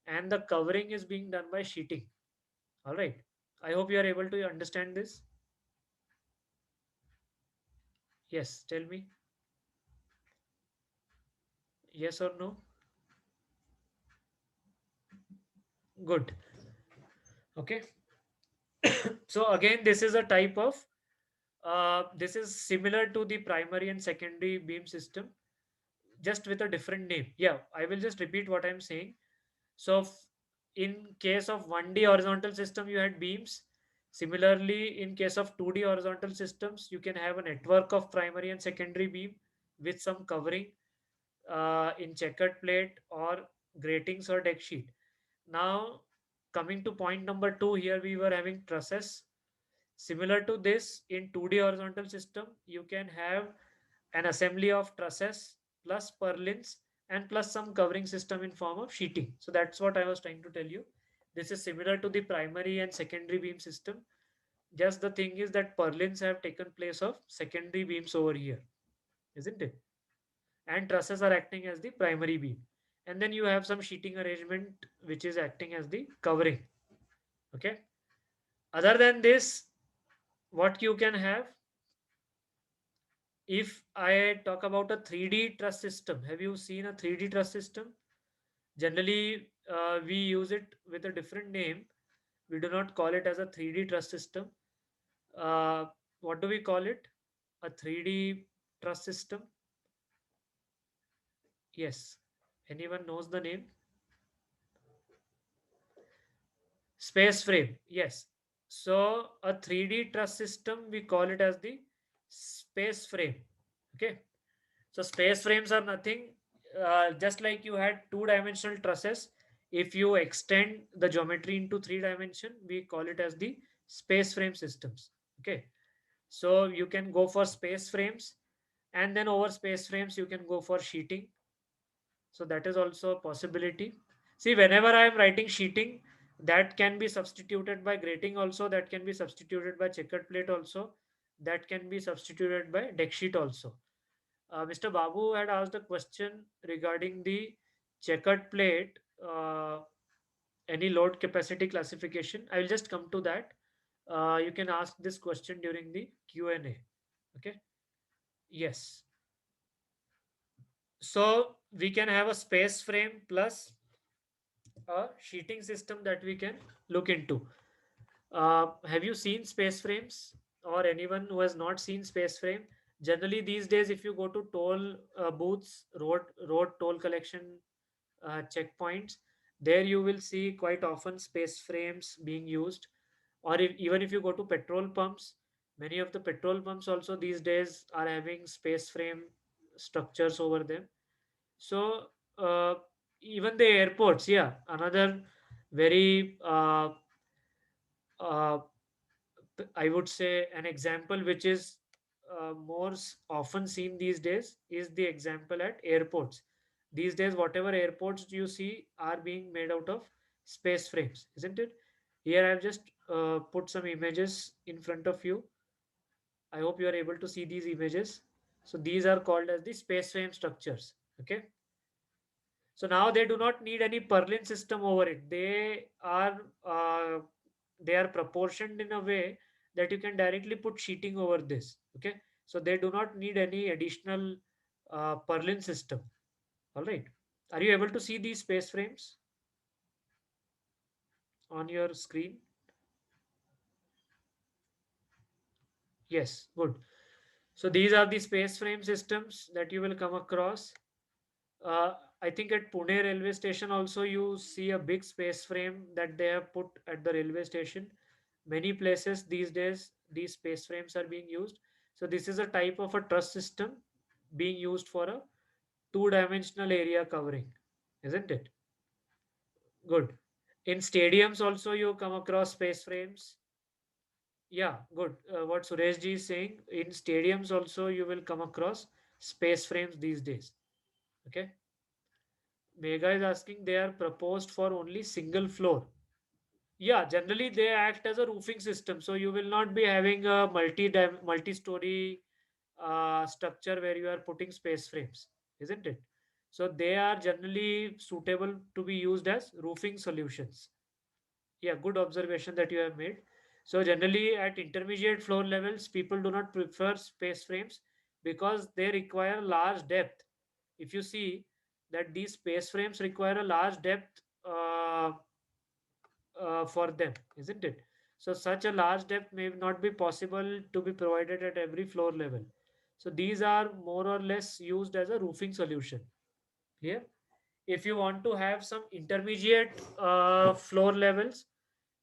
and the covering is being done by sheeting. All right. I hope you are able to understand this. Yes, tell me. Yes or no? Good. Okay. So again, this is a type of, this is similar to the primary and secondary beam system, just with a different name. Yeah, I will just repeat what I'm saying. So in case of 1D horizontal system, you had beams. Similarly, in case of 2D horizontal systems, you can have a network of primary and secondary beam with some covering in checkered plate or gratings or deck sheet. Now, coming to point number two, here we were having trusses. Similar to this, in 2D horizontal system, you can have an assembly of trusses plus purlins and plus some covering system in form of sheeting. So that's what I was trying to tell you. This is similar to the primary and secondary beam system. Just the thing is that purlins have taken place of secondary beams over here, isn't it? And trusses are acting as the primary beam. And then you have some sheeting arrangement which is acting as the covering. Okay. Other than this, what you can have, if I talk about a 3D truss system, have you seen a 3D truss system? Generally, we use it with a different name. We do not call it as a 3D truss system. Uh, what do we call it? A 3D truss system? Yes. Anyone knows the name? Space frame. Yes. So a 3D truss system, we call it as the space frame. Okay. So space frames are nothing, just like you had two-dimensional trusses. If you extend the geometry into three dimension, we call it as the space frame systems. Okay. So you can go for space frames, and then over space frames, you can go for sheeting. So that is also a possibility. See, whenever I am writing sheeting, that can be substituted by grating also, that can be substituted by checkered plate also, that can be substituted by deck sheet also. Mr. Babu had asked a question regarding the checkered plate, any load capacity classification. I will just come to that. You can ask this question during the Q&A. Okay. Yes. So we can have a space frame plus a sheeting system that we can look into. Have you seen space frames, or anyone who has not seen space frame? Generally, these days, if you go to toll booths, road toll collection checkpoints, there you will see quite often space frames being used. Or even if you go to petrol pumps, many of the petrol pumps also these days are having space frame structures over them. So even the airports, yeah, another very uh, I would say an example which is often seen these days is the example at airports. These days, whatever airports you see are being made out of space frames, isn't it? Here, I've just put some images in front of you. I hope you are able to see these images. So these are called as the space frame structures. Okay. So now they do not need any purlin system over it. They are proportioned in a way that you can directly put sheeting over this. Okay, so they do not need any additional purlin system. All right, are you able to see these space frames on your screen? Yes, good. So these are the space frame systems that you will come across. Uh, I think at Pune railway station also you see a big space frame that they have put at the railway station. Many places these days these space frames are being used. So this is a type of a truss system being used for a two-dimensional area covering, isn't it? Good. In stadiums also you come across space frames. Yeah, good. What Suresh ji is saying, in stadiums also you will come across space frames these days. Okay. Mega is asking they are proposed for only single floor. Yeah, generally they act as a roofing system, so you will not be having a multi-story structure where you are putting space frames, isn't it? So they are generally suitable to be used as roofing solutions. Yeah, good observation that you have made. So generally at intermediate floor levels, people do not prefer space frames because they require large depth. If you see that these space frames require a large depth for them, isn't it? So such a large depth may not be possible to be provided at every floor level. So these are more or less used as a roofing solution. Clear? If you want to have some intermediate floor levels,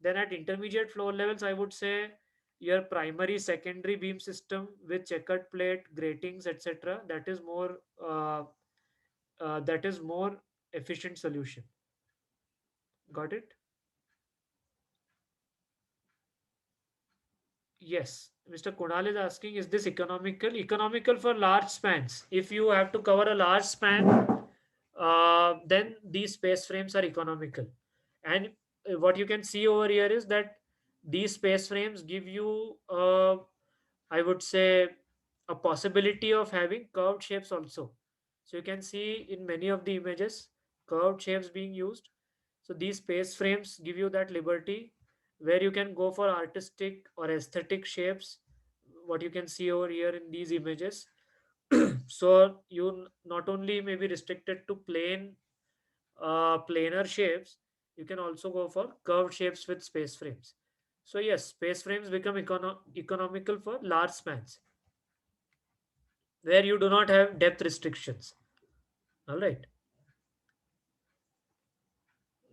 then at intermediate floor levels, I would say your primary, secondary beam system with checkered plate, gratings, etc. That is more efficient solution. Got it? Yes. Mr. Kunal is asking, is this economical? Economical for large spans. If you have to cover a large span, then these space frames are economical. And what you can see over here is that these space frames give you, I would say, a possibility of having curved shapes also. So you can see in many of the images, curved shapes being used. So these space frames give you that liberty where you can go for artistic or aesthetic shapes. What you can see over here in these images. So you not only may be restricted to planar shapes, you can also go for curved shapes with space frames. So yes, space frames become economical for large spans where you do not have depth restrictions. All right,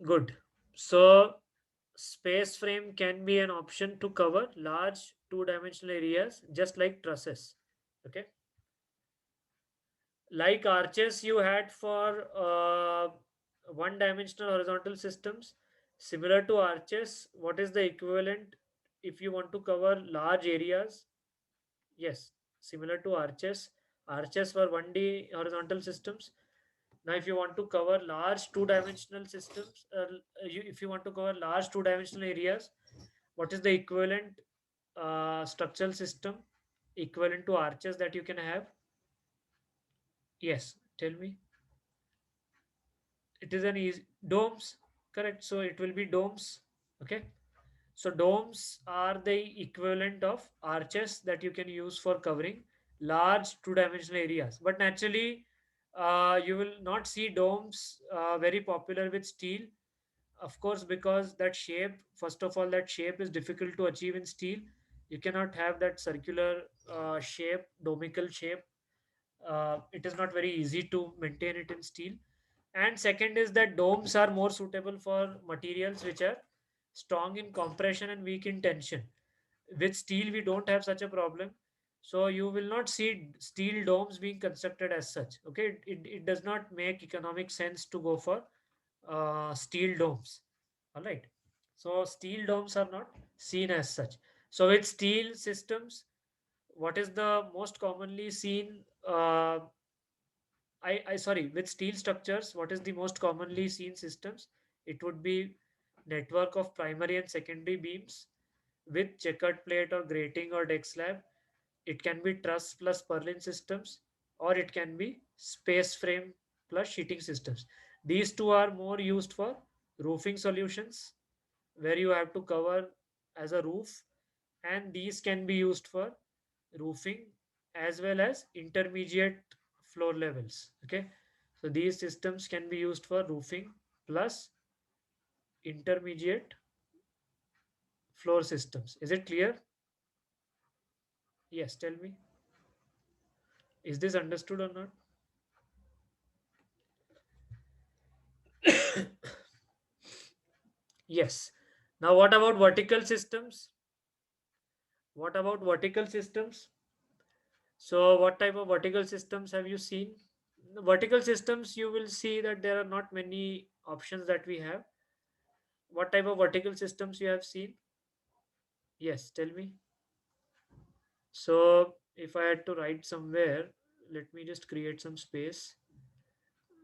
good. So space frame can be an option to cover large two-dimensional areas, just like trusses. Okay, like arches you had for one-dimensional horizontal systems. Similar to arches, what is the equivalent if you want to cover large areas? Yes, similar to arches. Arches were 1D horizontal systems. Now, if you want to cover large two-dimensional systems, if you want to cover large two-dimensional areas, what is the equivalent structural system equivalent to arches that you can have? Yes, tell me. It is an easy domes, correct? So it will be domes. Okay. So domes are the equivalent of arches that you can use for covering large two-dimensional areas. But naturally, you will not see domes very popular with steel. Of course, because that shape, first of all, that shape is difficult to achieve in steel. You cannot have that circular shape, domical shape. It is not very easy to maintain it in steel. And second is that domes are more suitable for materials which are strong in compression and weak in tension. With steel, we don't have such a problem. So you will not see steel domes being constructed as such. Okay, it does not make economic sense to go for steel domes. All right. So steel domes are not seen as such. So with steel systems, what is the most commonly seen I sorry, with steel structures, what is the most commonly seen systems? It would be network of primary and secondary beams with checkered plate or grating or deck slab. It can be truss plus purlin systems, or it can be space frame plus sheeting systems. These two are more used for roofing solutions, where you have to cover as a roof and these can be used for roofing as well as intermediate floor levels. Okay, so these systems can be used for roofing plus intermediate floor systems. Is it clear? Yes, tell me. Is this understood or not? Yes. Now, what about vertical systems? What about vertical systems? So, what type of vertical systems have you seen? The vertical systems, you will see that there are not many options that we have. What type of vertical systems you have seen? Yes, tell me. So, if I had to write somewhere, let me just create some space.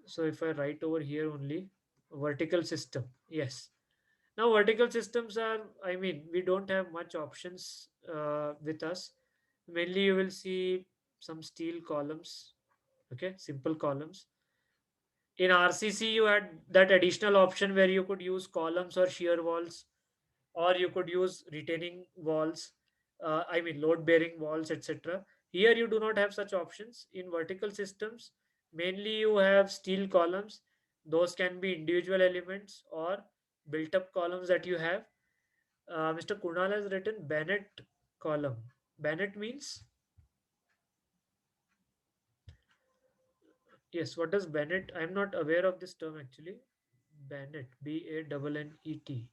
So, if I write over here only, vertical system. Yes. Now, vertical systems are, I mean, we don't have much options with us. Mainly, you will see some steel columns, okay, simple columns. In RCC, you had that additional option where you could use columns or shear walls, or you could use retaining walls, I mean, load bearing walls, etc. Here, you do not have such options. In vertical systems, mainly you have steel columns, those can be individual elements or built up columns that you have. Mr. Kunal has written Bennett column. Bennett means, yes, what does Bennett? I'm not aware of this term actually. Bennett, Bannnet.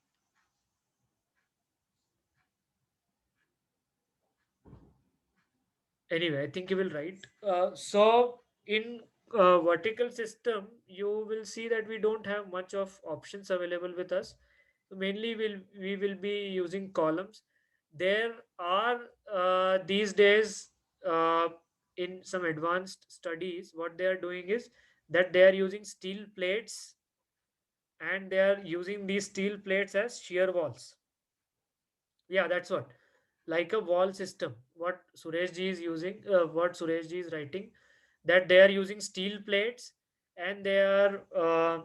Anyway, I think you will write. So in vertical system, you will see that we don't have much of options available with us. So mainly, we will be using columns. There are these days in some advanced studies, what they are doing is that they are using steel plates, and they are using these steel plates as shear walls. Yeah, that's what, like a wall system. What Suresh ji is using, what Suresh ji is writing, that they are using steel plates, and they are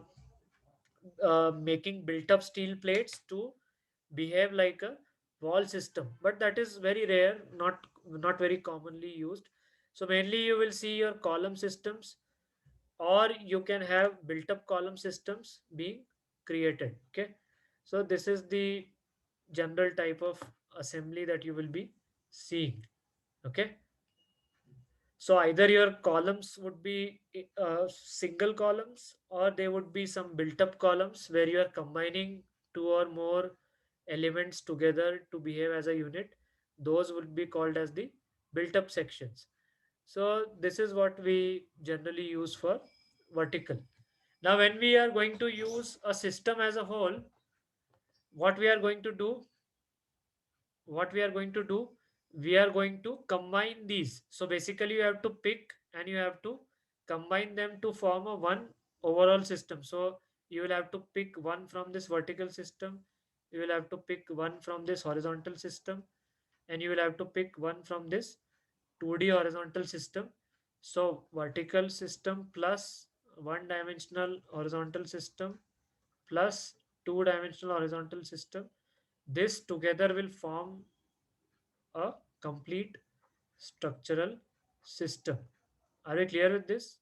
making built up steel plates to behave like a wall system. But that is very rare, not very commonly used. So mainly you will see your column systems, or you can have built up column systems being created. Okay, so this is the general type of assembly that you will be seeing. Okay, so either your columns would be single columns, or they would be some built up columns where you are combining two or more elements together to behave as a unit. Those would be called as the built up sections. So this is what we generally use for vertical. Now, when we are going to use a system as a whole, what we are going to do, what we are going to do, we are going to combine these. So basically, you have to pick and you have to combine them to form a one overall system. So you will have to pick one from this vertical system, you will have to pick one from this horizontal system, and you will have to pick one from this 2D horizontal system. So vertical system plus one dimensional horizontal system plus two dimensional horizontal system. This together will form a complete structural system. Are we clear with this?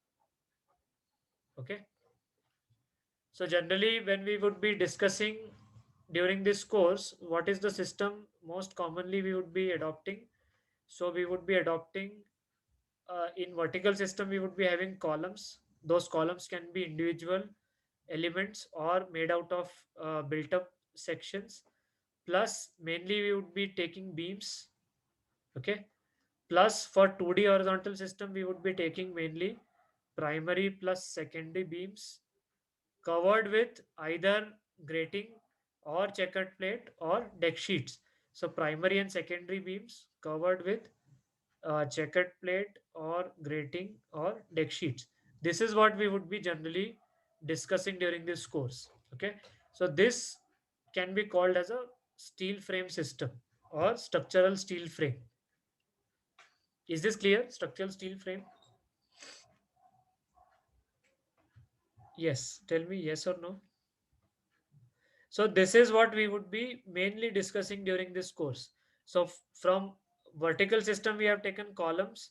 Okay. So generally, when we would be discussing during this course, what is the system most commonly we would be adopting? So we would be adopting, in vertical system, we would be having columns. Those columns can be individual elements or made out of built up sections. Plus, mainly we would be taking beams. Okay. Plus, for 2D horizontal system, we would be taking mainly primary plus secondary beams covered with either grating or checkered plate or deck sheets. So, primary and secondary beams covered with checkered plate or grating or deck sheets. This is what we would be generally discussing during this course. Okay, so this can be called as a steel frame system or structural steel frame. Is this clear? Structural steel frame? Yes. Tell me yes or no. So this is what we would be mainly discussing during this course. So from vertical system we have taken columns.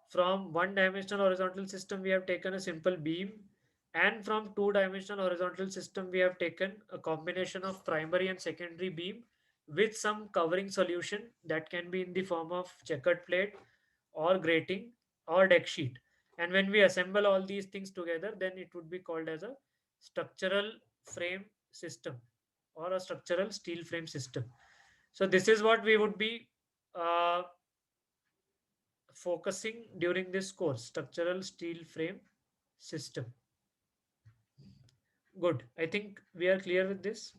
From one dimensional horizontal system we have taken a simple beam, and from two dimensional horizontal system we have taken a combination of primary and secondary beam with some covering solution that can be in the form of checkered plate or grating or deck sheet. And when we assemble all these things together, then it would be called as a structural frame system or a structural steel frame system. So this is what we would be uh, focusing during this course, structural steel frame system. Good. I think we are clear with this.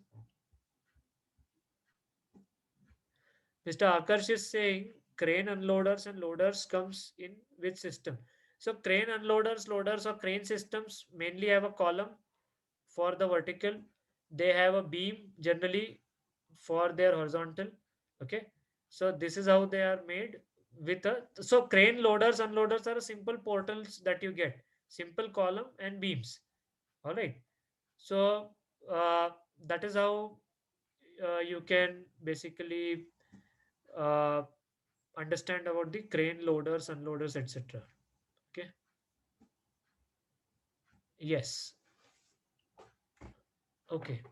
Mr. Akarsh is saying crane unloaders and loaders comes in which system? So crane unloaders, loaders or crane systems mainly have a column for the vertical. They have a beam generally for their horizontal. Okay. So this is how they are made with a, so crane loaders, unloaders are simple portals that you get. Simple column and beams. All right. So uh, that is how you can basically uh, understand about the crane loaders, unloaders, etc. Okay. Yes. Okay.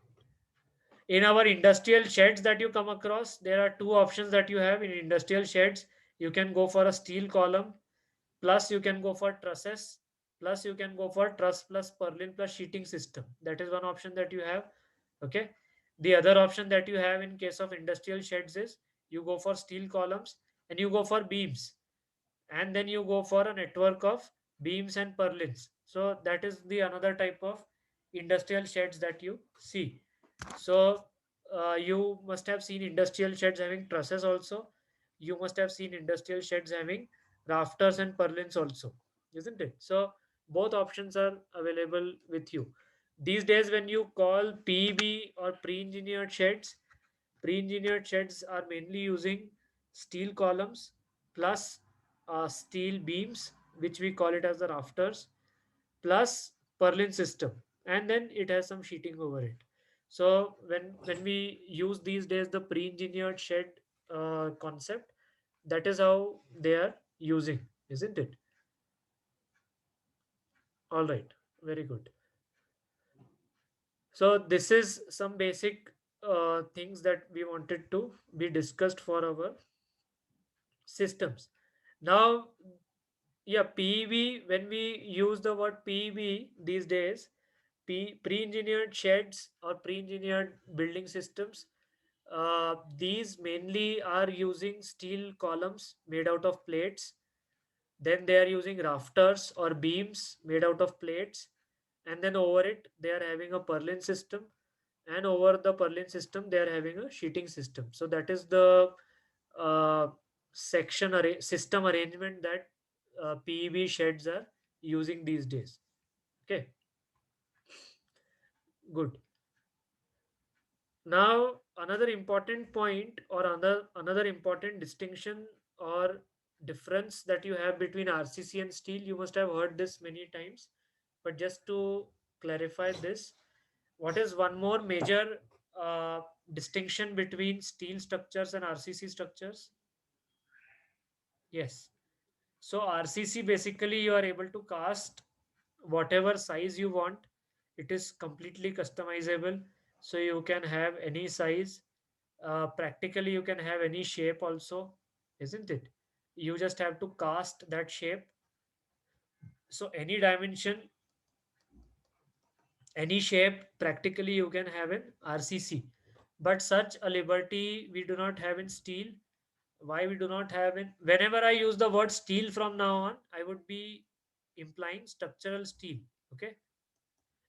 In our industrial sheds that you come across, there are two options that you have in industrial sheds. You can go for a steel column, plus you can go for trusses, plus you can go for truss plus purlin plus sheeting system. That is one option that you have. Okay. The other option that you have in case of industrial sheds is you go for steel columns and you go for beams, and then you go for a network of beams and purlins. So that is the another type of industrial sheds that you see. So you must have seen industrial sheds having trusses also. You must have seen industrial sheds having rafters and purlins also, isn't it? So both options are available with you. These days, when you call PEB or pre-engineered sheds, pre-engineered sheds are mainly using steel columns plus steel beams, which we call it as the rafters, plus purlin system, and then it has some sheeting over it. So when we use these days the pre-engineered shed concept, that is how they are using, isn't it? All right, very good. So this is some basic things that we wanted to be discussed for our systems. Now, yeah, PEB, when we use the word PEB these days, pre-engineered sheds or pre-engineered building systems, these mainly are using steel columns made out of plates. Then they are using rafters or beams made out of plates, and then over it they are having a purlin system, and over the purlin system they are having a sheeting system. So that is the uh, system arrangement that PEB sheds are using these days. Okay, good. Now another important point or another important distinction or difference that you have between RCC and steel, you must have heard this many times, but just to clarify this, what is one more major distinction between steel structures and RCC structures? Yes. So RCC, basically you are able to cast whatever size you want. It is completely customizable. So you can have any size. Practically you can have any shape also, isn't it? You just have to cast that shape. So any dimension, any shape, practically you can have in RCC. But such a liberty we do not have in steel. Why we do not have in, whenever I use the word steel from now on, I would be implying structural steel. Okay.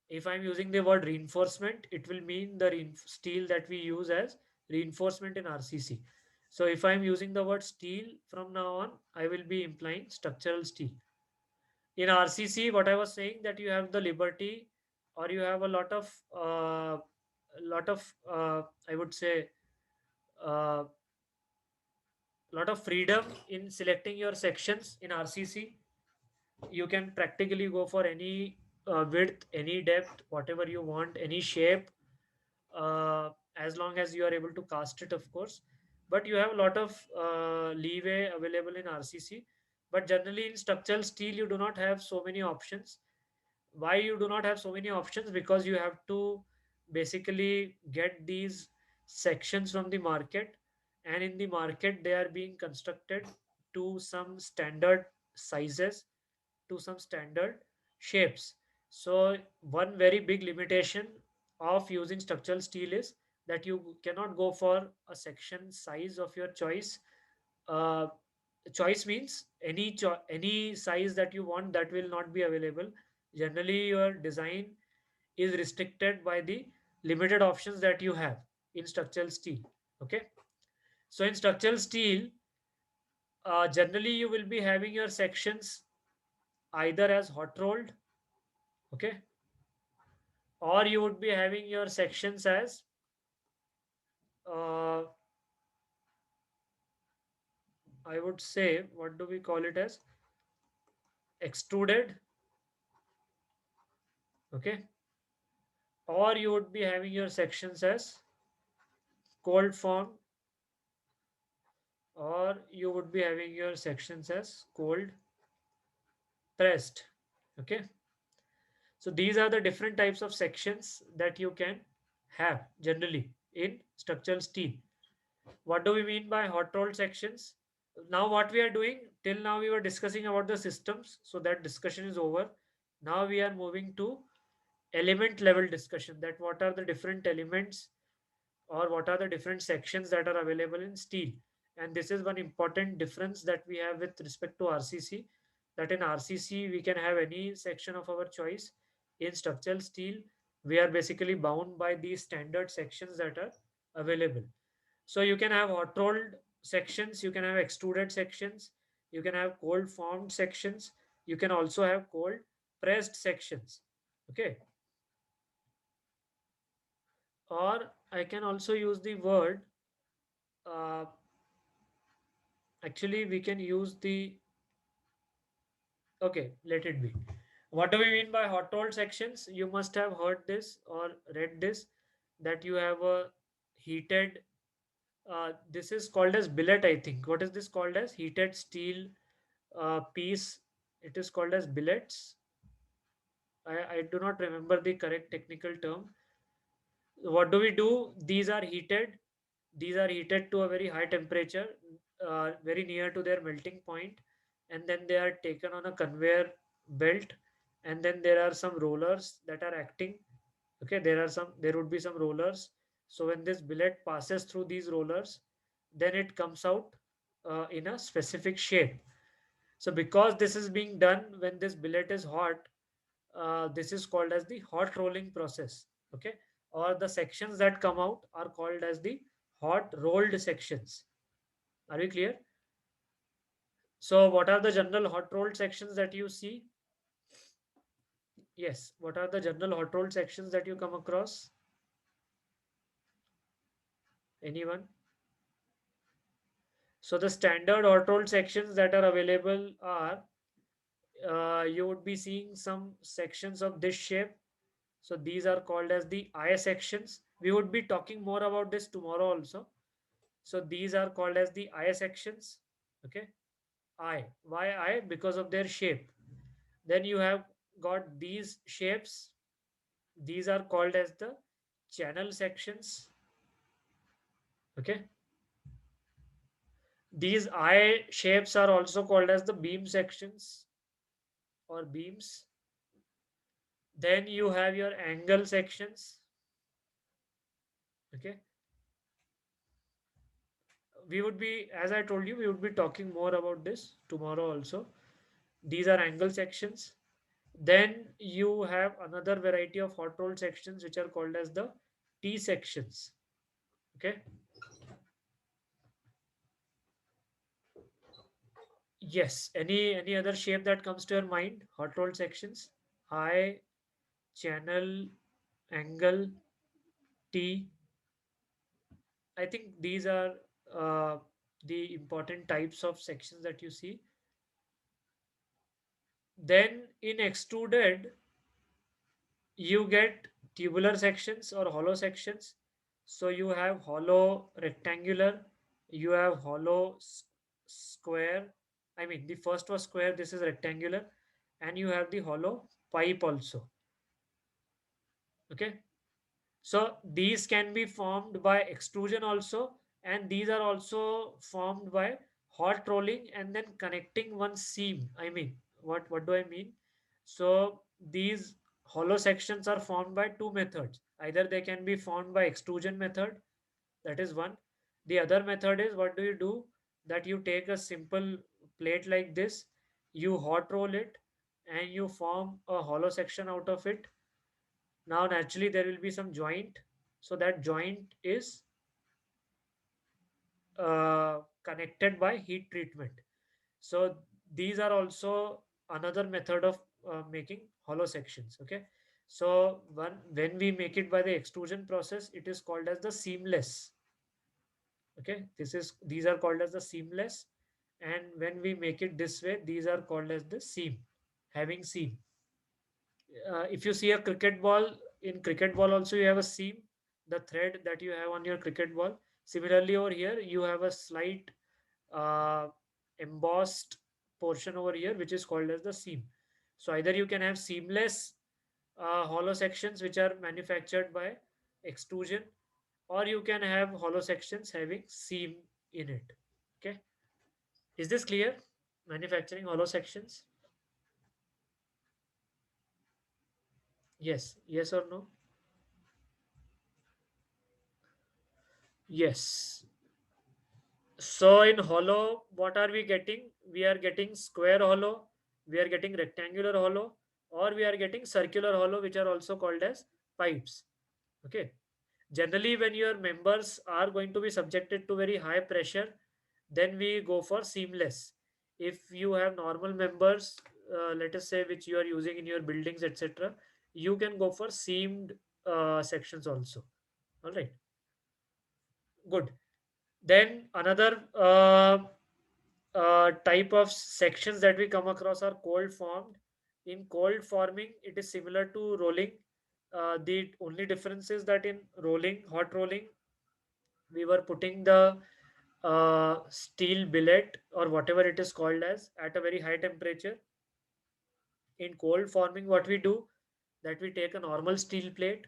If I'm using the word reinforcement, it will mean the steel that we use as reinforcement in RCC. So if I'm using the word steel from now on, I will be implying structural steel. In RCC, what I was saying, that you have the liberty, or you have a lot of I would say uh, lot of freedom in selecting your sections in RCC. You can practically go for any width, any depth, whatever you want, any shape, as long as you are able to cast it, of course. but you have a lot of leeway available in RCC. But generally in structural steel, you do not have so many options. Why you do not have so many options? Because you have to basically get these sections from the market, and in the market they are being constructed to some standard sizes, to some standard shapes. So one very big limitation of using structural steel is that you cannot go for a section size of your choice. uh, Choice means any size that you want, that will not be available. Generally your design is restricted by the limited options that you have in structural steel. Okay, so in structural steel, generally you will be having your sections either as hot rolled, okay, or you would be having your sections as uh, I would say, what do we call it as, extruded, okay, or you would be having your sections as cold form, or you would be having your sections as cold pressed. Okay, so these are the different types of sections that you can have generally in structural steel. What do we mean by hot rolled sections? Now what we are doing, till now we were discussing about the systems, so that discussion is over. Now we are moving to element level discussion, that what are the different elements or what are the different sections that are available in steel. And this is one important difference that we have with respect to RCC, that in RCC we can have any section of our choice. In structural steel, we are basically bound by these standard sections that are available. So you can have hot rolled sections, you can have extruded sections, you can have cold formed sections, you can also have cold pressed sections. Okay, or I can also use the word, uh, actually we can use the, okay, let it be. What do we mean by hot rolled sections? You must have heard this or read this, that you have a heated, this is called as billet, I think. What is this called as? Heated steel piece. It is called as billets. I do not remember the correct technical term. What do we do? These are heated to a very high temperature, very near to their melting point, and then they are taken on a conveyor belt, and then there are some rollers that are acting. Okay, there would be some rollers. So when this billet passes through these rollers, then it comes out in a specific shape. So because this is being done when this billet is hot, this is called as the hot rolling process. Okay, or the sections that come out are called as the hot rolled sections. Are we clear? So what are the general hot rolled sections that you see? Yes, what are the general hot rolled sections that you come across? Anyone? So the standard hot rolled sections that are available are, you would be seeing some sections of this shape. So these are called as the I sections. We would be talking more about this tomorrow also. So these are called as the I sections. Okay, I. Why I? Because of their shape. Then you have got these shapes. These are called as the channel sections. Okay. These I shapes are also called as the beam sections or beams. Then you have your angle sections. Okay. We would be, as I told you, we would be talking more about this tomorrow also. These are angle sections. Then you have another variety of hot rolled sections which are called as the T sections. Okay. Yes. Any other shape that comes to your mind? Hot rolled sections. High, channel, angle, T. I think these are the important types of sections that you see. Then in extruded, you get tubular sections or hollow sections. So you have hollow, rectangular, you have hollow square. I mean, the first was square, this is rectangular, and you have the hollow pipe also. Okay. So these can be formed by extrusion also, and these are also formed by hot rolling and then connecting one seam. I mean, what do I mean? So these hollow sections are formed by two methods. Either they can be formed by extrusion method, that is one. The other method is, what do you do? That you take a simple plate like this, you hot roll it, and you form a hollow section out of it. Now, naturally, there will be some joint. So that joint is connected by heat treatment. So these are also another method of making hollow sections. Okay. So when we make it by the extrusion process, it is called as the seamless. Okay. These are called as the seamless. And when we make it this way, these are called as the seam, having seam. If you see a cricket ball, in cricket ball also you have a seam, the thread that you have on your cricket ball. Similarly, over here you have a slight uh, embossed portion over here, which is called as the seam. So either you can have seamless hollow sections which are manufactured by extrusion, or you can have hollow sections having seam in it. Okay, is this clear? Manufacturing hollow sections? Yes, yes or no? Yes. So in hollow, what are we getting? We are getting square hollow, we are getting rectangular hollow, or we are getting circular hollow, which are also called as pipes. Okay. Generally, when your members are going to be subjected to very high pressure, then we go for seamless. If you have normal members, let us say, which you are using in your buildings, etc., you can go for seamed sections also. All right. Good. Then another type of sections that we come across are cold formed. In cold forming, it is similar to rolling. The only difference is that in rolling, hot rolling, we were putting the steel billet or whatever it is called as at a very high temperature. In cold forming, what we do, that we take a normal steel plate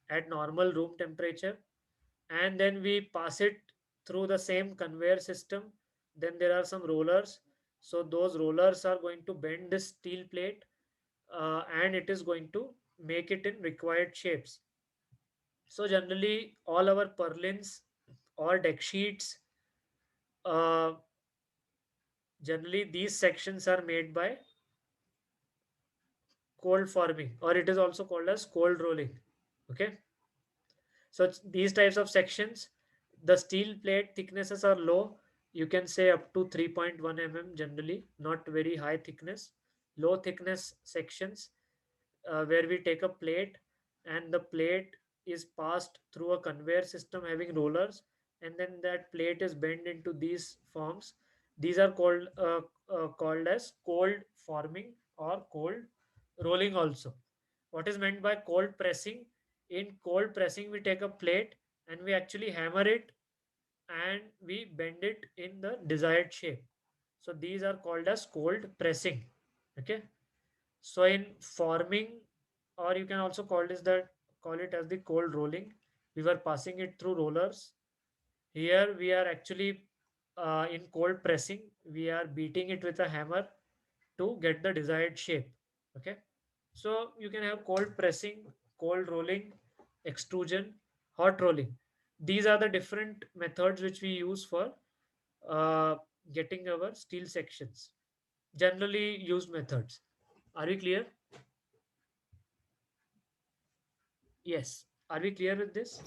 at normal room temperature, and then we pass it through the same conveyor system. Then there are some rollers, so those rollers are going to bend this steel plate, and it is going to make it in required shapes. So generally all our purlins or deck sheets, uh, generally these sections are made by cold forming, or it is also called as cold rolling. Okay. So these types of sections, the steel plate thicknesses are low. You can say up to 3.1 mm generally, not very high thickness. Low thickness sections, where we take a plate and the plate is passed through a conveyor system having rollers, and then that plate is bent into these forms. These are called as cold forming or cold rolling also. What is meant by cold pressing? In cold pressing, we take a plate and we actually hammer it and we bend it in the desired shape. So these are called as cold pressing. Okay. So in forming, or you can also call it as the cold rolling. We were passing it through rollers. Here we are actually in cold pressing. We are beating it with a hammer to get the desired shape. Okay. So you can have cold pressing, cold rolling, extrusion, hot rolling. These are the different methods which we use for uh, getting our steel sections. Generally used methods. Are we clear? Yes. Are we clear with this?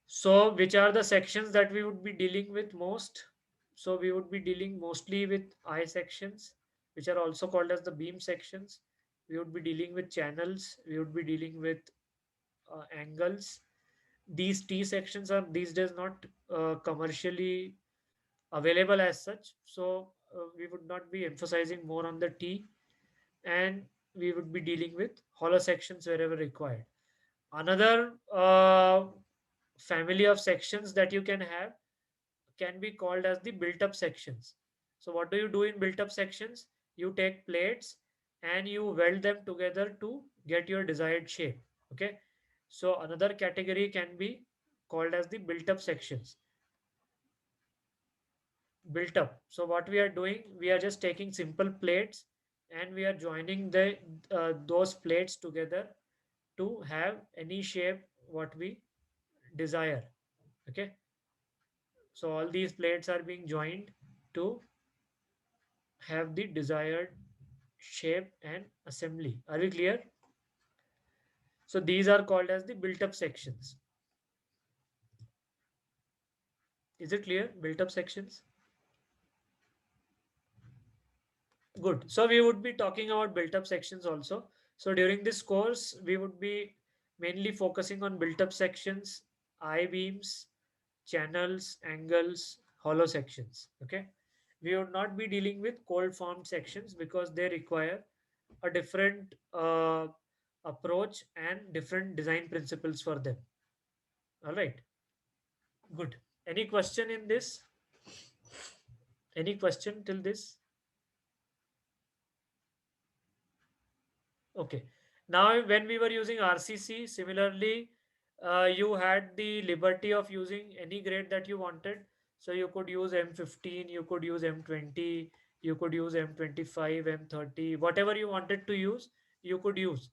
So, which are the sections that we would be dealing with most? So, we would be dealing mostly with I sections, which are also called as the beam sections. We would be dealing with channels. We would be dealing with angles. These T sections are these days not commercially available as such. So, we would not be emphasizing more on the T, and we would be dealing with hollow sections wherever required. Another family of sections that you can have can be called as the built up sections. So what do you do in built up sections? You take plates and you weld them together to get your desired shape. Okay. So another category can be called as the built up sections. Built up. So what we are doing, we are just taking simple plates and we are joining the those plates together to have any shape what we desire. Okay. So all these plates are being joined to have the desired shape and assembly. Are we clear? So these are called as the built up sections. Is it clear? Built up sections. Good. So we would be talking about built up sections also. So during this course, we would be mainly focusing on built up sections, I beams, channels, angles, hollow sections. Okay. We would not be dealing with cold formed sections because they require a different approach and different design principles for them. All right. Good. Any question in this? Any question till this? Okay. Now, when we were using RCC, similarly, you had the liberty of using any grade that you wanted. So you could use M15, you could use M20, you could use M25, M30, whatever you wanted to use, you could use.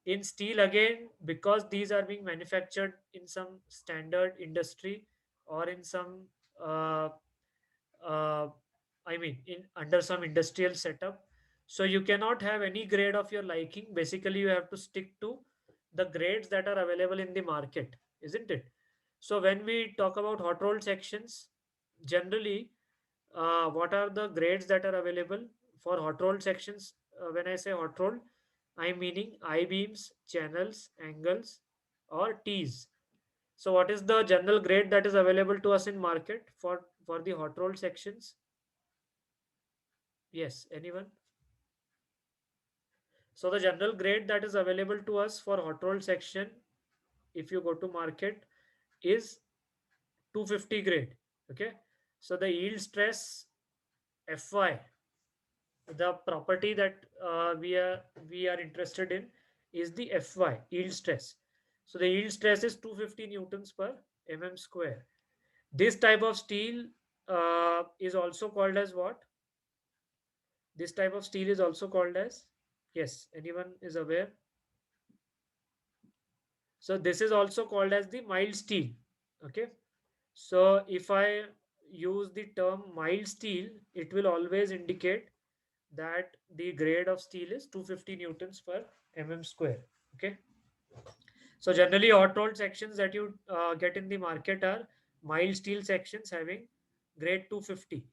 In steel, again, because these are being manufactured in some standard industry or in some uh, uh, I mean, in under some industrial setup. So you cannot have any grade of your liking. Basically, you have to stick to the grades that are available in the market, isn't it? So when we talk about hot roll sections, generally, what are the grades that are available for hot roll sections? When I say hot roll, I'm meaning I beams, channels, angles, or T's. So what is the general grade that is available to us in market for the hot roll sections? Yes, anyone? So the general grade that is available to us for hot roll section, if you go to market, is 250 grade. Okay. So the yield stress Fy, the property that we are interested in is the Fy yield stress. So the yield stress is 250 newtons per mm square. This type of steel is also called as what? This type of steel is also called as, yes, anyone is aware? So this is also called as the mild steel. Okay. So if I use the term mild steel, it will always indicate that the grade of steel is 250 newtons per mm square. Okay. So generally hot rolled sections that you get in the market are mild steel sections having grade 250.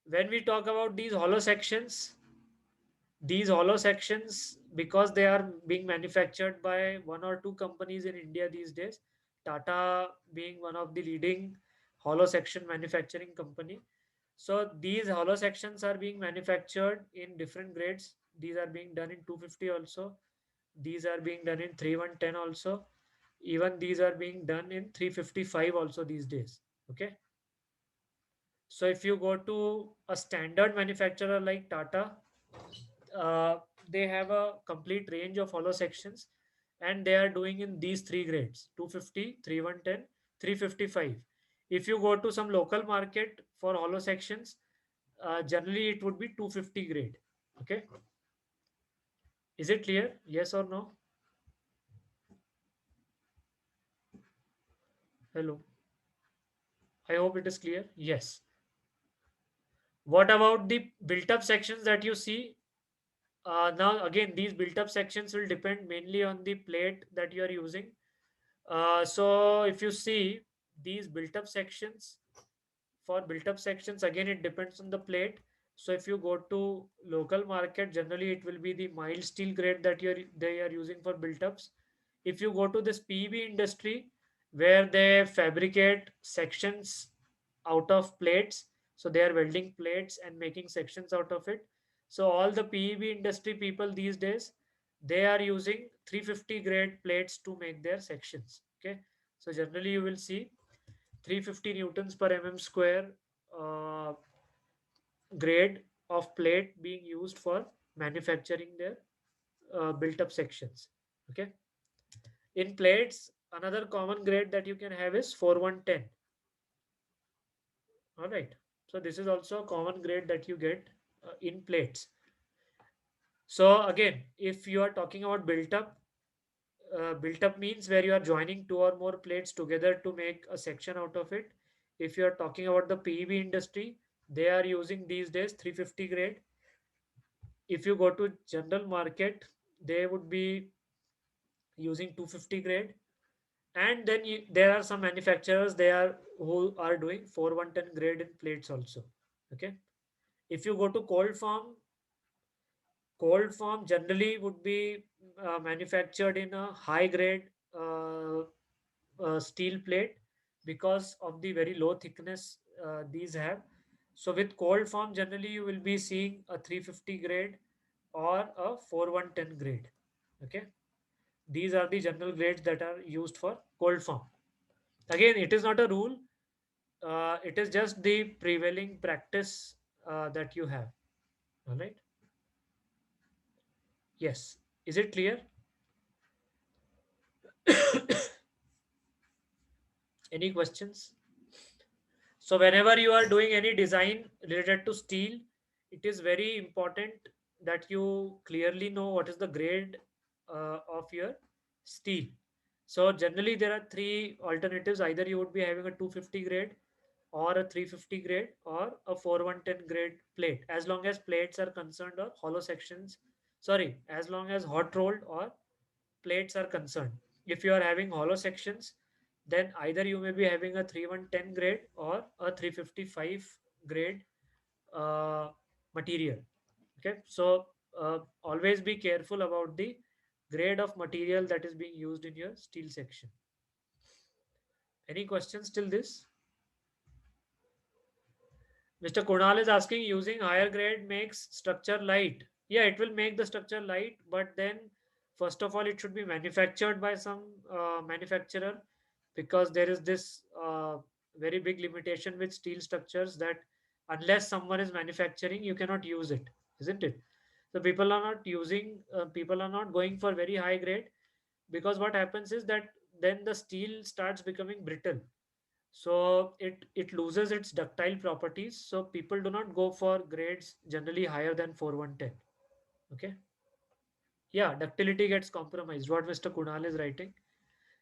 When we talk about these hollow sections, because they are being manufactured by one or two companies in India these days, Tata being one of the leading hollow section manufacturing company. So these hollow sections are being manufactured in different grades. These are being done in 250 also. These are being done in 3110 also. Even these are being done in 355 also these days. Okay. So if you go to a standard manufacturer like Tata, uh, they have a complete range of hollow sections and they are doing in these three grades: 250, 3110, 355. If you go to some local market for hollow sections, generally it would be 250 grade. Okay. Is it clear? Yes or no? Hello. I hope it is clear. Yes. What about the built up sections that you see? Now, again, these built up sections will depend mainly on the plate that you are using. So if you see these built up sections, for built up sections, again, it depends on the plate. So if you go to local market, generally it will be the mild steel grade that they are using for built ups. If you go to this PEB industry, where they fabricate sections out of plates, so they are welding plates and making sections out of it. So all the PEB industry people these days, they are using 350 grade plates to make their sections. Okay. So generally you will see 350 newtons per mm square uh, grade of plate being used for manufacturing their built up sections. Okay. In plates, another common grade that you can have is 4110. All right. So this is also a common grade that you get in plates. So again, if you are talking about built up means where you are joining two or more plates together to make a section out of it. If you are talking about the PEB industry, they are using these days 350 grade. If you go to general market, they would be using 250 grade. And then there are some manufacturers they are who are doing 4110 grade in plates also. Okay. If you go to cold form generally would be manufactured in a high grade steel plate because of the very low thickness these have. So with cold form generally you will be seeing a 350 grade or a 4110 grade. Okay. These are the general grades that are used for cold form. Again, it is not a rule. It is just the prevailing practice that you have. All right. Yes. Is it clear? Any questions? So whenever you are doing any design related to steel, it is very important that you clearly know what is the grade of your steel. So generally there are three alternatives. Either you would be having a 250 grade or a 350 grade or a 4110 grade plate, as long as plates are concerned or hollow sections. Sorry, as long as hot rolled or plates are concerned. If you are having hollow sections, then either you may be having a 3110 grade or a 355 grade uh, material. Okay, so always be careful about the grade of material that is being used in your steel section. Any questions till this? Mr. Kunal is asking, using higher grade makes structure light. Yeah, it will make the structure light, but then first of all, it should be manufactured by some manufacturer, because there is this very big limitation with steel structures that unless someone is manufacturing, you cannot use it, isn't it? So people are not going for very high grade, because what happens is that then the steel starts becoming brittle, so it loses its ductile properties, so people do not go for grades generally higher than 4110. Okay. Yeah, ductility gets compromised, what Mr. Kunal is writing.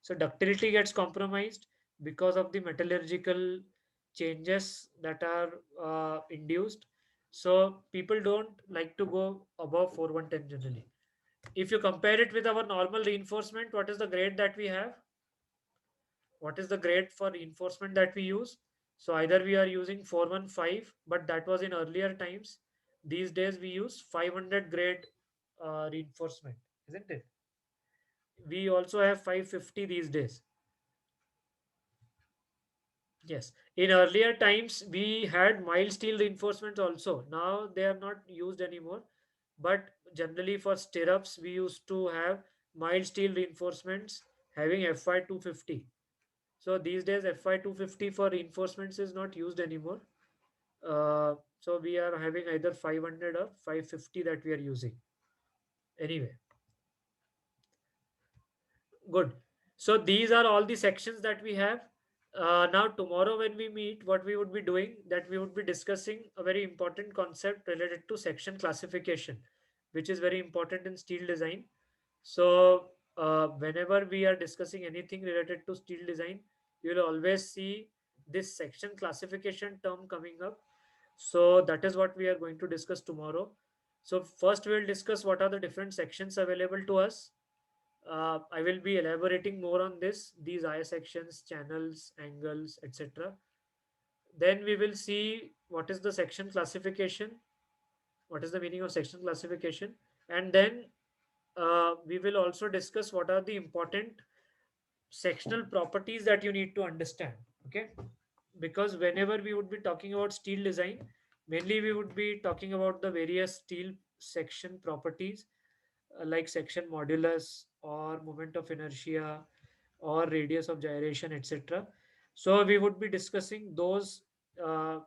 So ductility gets compromised because of the metallurgical changes that are induced. So people don't like to go above 4110 generally. If you compare it with our normal reinforcement, what is the grade that we have? What is the grade for reinforcement that we use? So either we are using 415, but that was in earlier times. These days we use 500 grade reinforcement, isn't it? We also have 550 these days. Yes. In earlier times, we had mild steel reinforcements also. Now they are not used anymore. But generally for stirrups, we used to have mild steel reinforcements having FY 250. So these days, FY 250 for reinforcements is not used anymore. So we are having either 500 or 550 that we are using. Anyway, good. So these are all the sections that we have. Now tomorrow when we meet, what we would be doing, that we would be discussing a very important concept related to section classification, which is very important in steel design. So whenever we are discussing anything related to steel design, you will always see this section classification term coming up. So that is what we are going to discuss tomorrow. So first we will discuss what are the different sections available to us. I will be elaborating more on these I sections, channels, angles, etc. Then we will see what is the section classification, what is the meaning of section classification, and then we will also discuss what are the important sectional properties that you need to understand. Okay, because whenever we would be talking about steel design, mainly we would be talking about the various steel section properties like section modulus or moment of inertia or radius of gyration, etc. So we would be discussing those uh,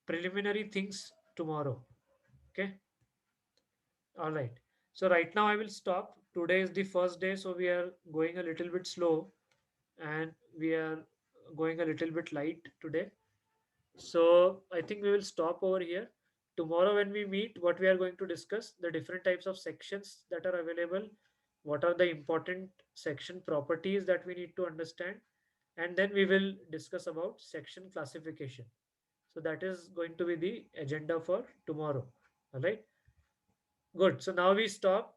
preliminary things tomorrow. Okay. All right. So right now I will stop. Today is the first day, so we are going a little bit slow and we are going a little bit light today. So I think we will stop over here. Tomorrow when we meet, what we are going to discuss, the different types of sections that are available, what are the important section properties that we need to understand, and then we will discuss about section classification. So that is going to be the agenda for tomorrow. All right. Good. So now we stop.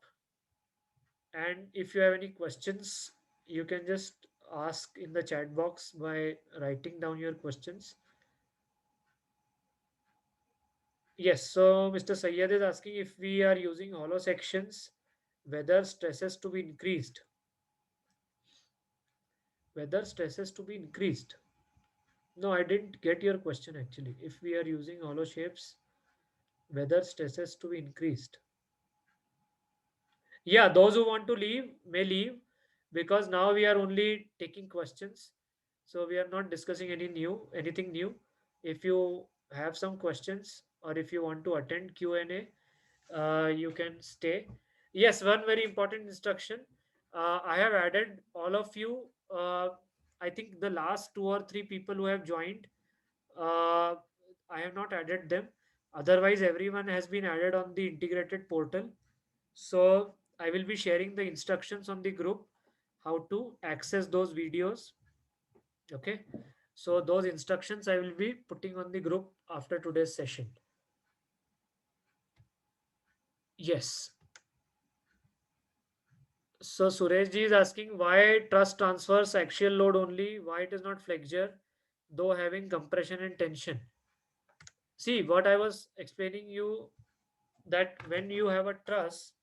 And if you have any questions, you can just ask in the chat box by writing down your questions. Yes, so Mr. Sayyad is asking if we are using hollow sections, whether stresses to be increased. Whether stresses to be increased. No, I didn't get your question actually. If we are using hollow shapes, whether stresses to be increased. Yeah, those who want to leave may leave because now we are only taking questions. So we are not discussing anything new. If you have some questions or if you want to attend Q&A, you can stay. Yes, one very important instruction. I have added all of you. I think the last two or three people who have joined, uh, I have not added them. Otherwise, everyone has been added on the integrated portal. So I will be sharing the instructions on the group how to access those videos. Okay. So those instructions I will be putting on the group after today's session. Yes. So Suresh ji is asking why truss transfers axial load only, why it is not flexure, though having compression and tension. See what I was explaining you, that when you have a truss,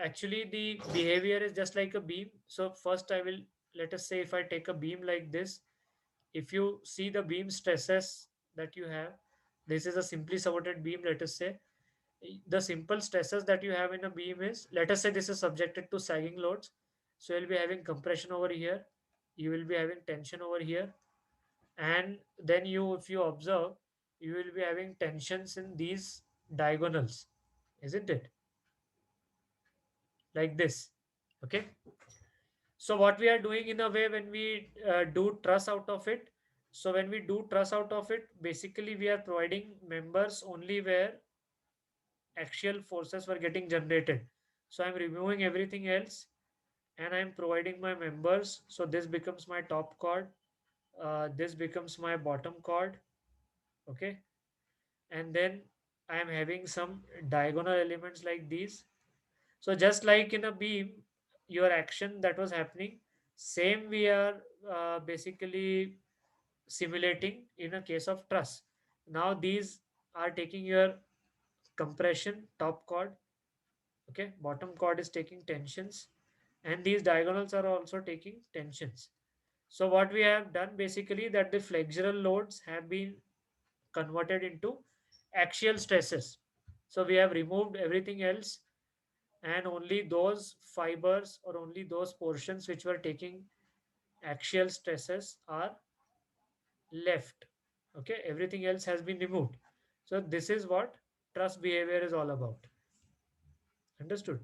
actually the behavior is just like a beam. So first I will, let us say if I take a beam like this, if you see the beam stresses that you have, this is a simply supported beam, let us say. The simple stresses that you have in a beam is, let us say this is subjected to sagging loads. So you'll be having compression over here, you will be having tension over here, and then you, if you observe, you will be having tensions in these diagonals, isn't it? Like this. Okay. So what we are doing in a way when we do truss out of it, so when we do truss out of it, basically we are providing members only where axial forces were getting generated. So I'm removing everything else and I'm providing my members. So this becomes my top chord. This becomes my bottom chord. Okay. And then I am having some diagonal elements like these. So just like in a beam, your action that was happening, same we are basically simulating in a case of truss. Now these are taking your compression top chord, okay, bottom chord is taking tensions, and these diagonals are also taking tensions. So what we have done basically, that the flexural loads have been converted into axial stresses. So we have removed everything else and only those fibers or only those portions which were taking axial stresses are left. Okay, everything else has been removed. So this is what truss behavior is all about. Understood?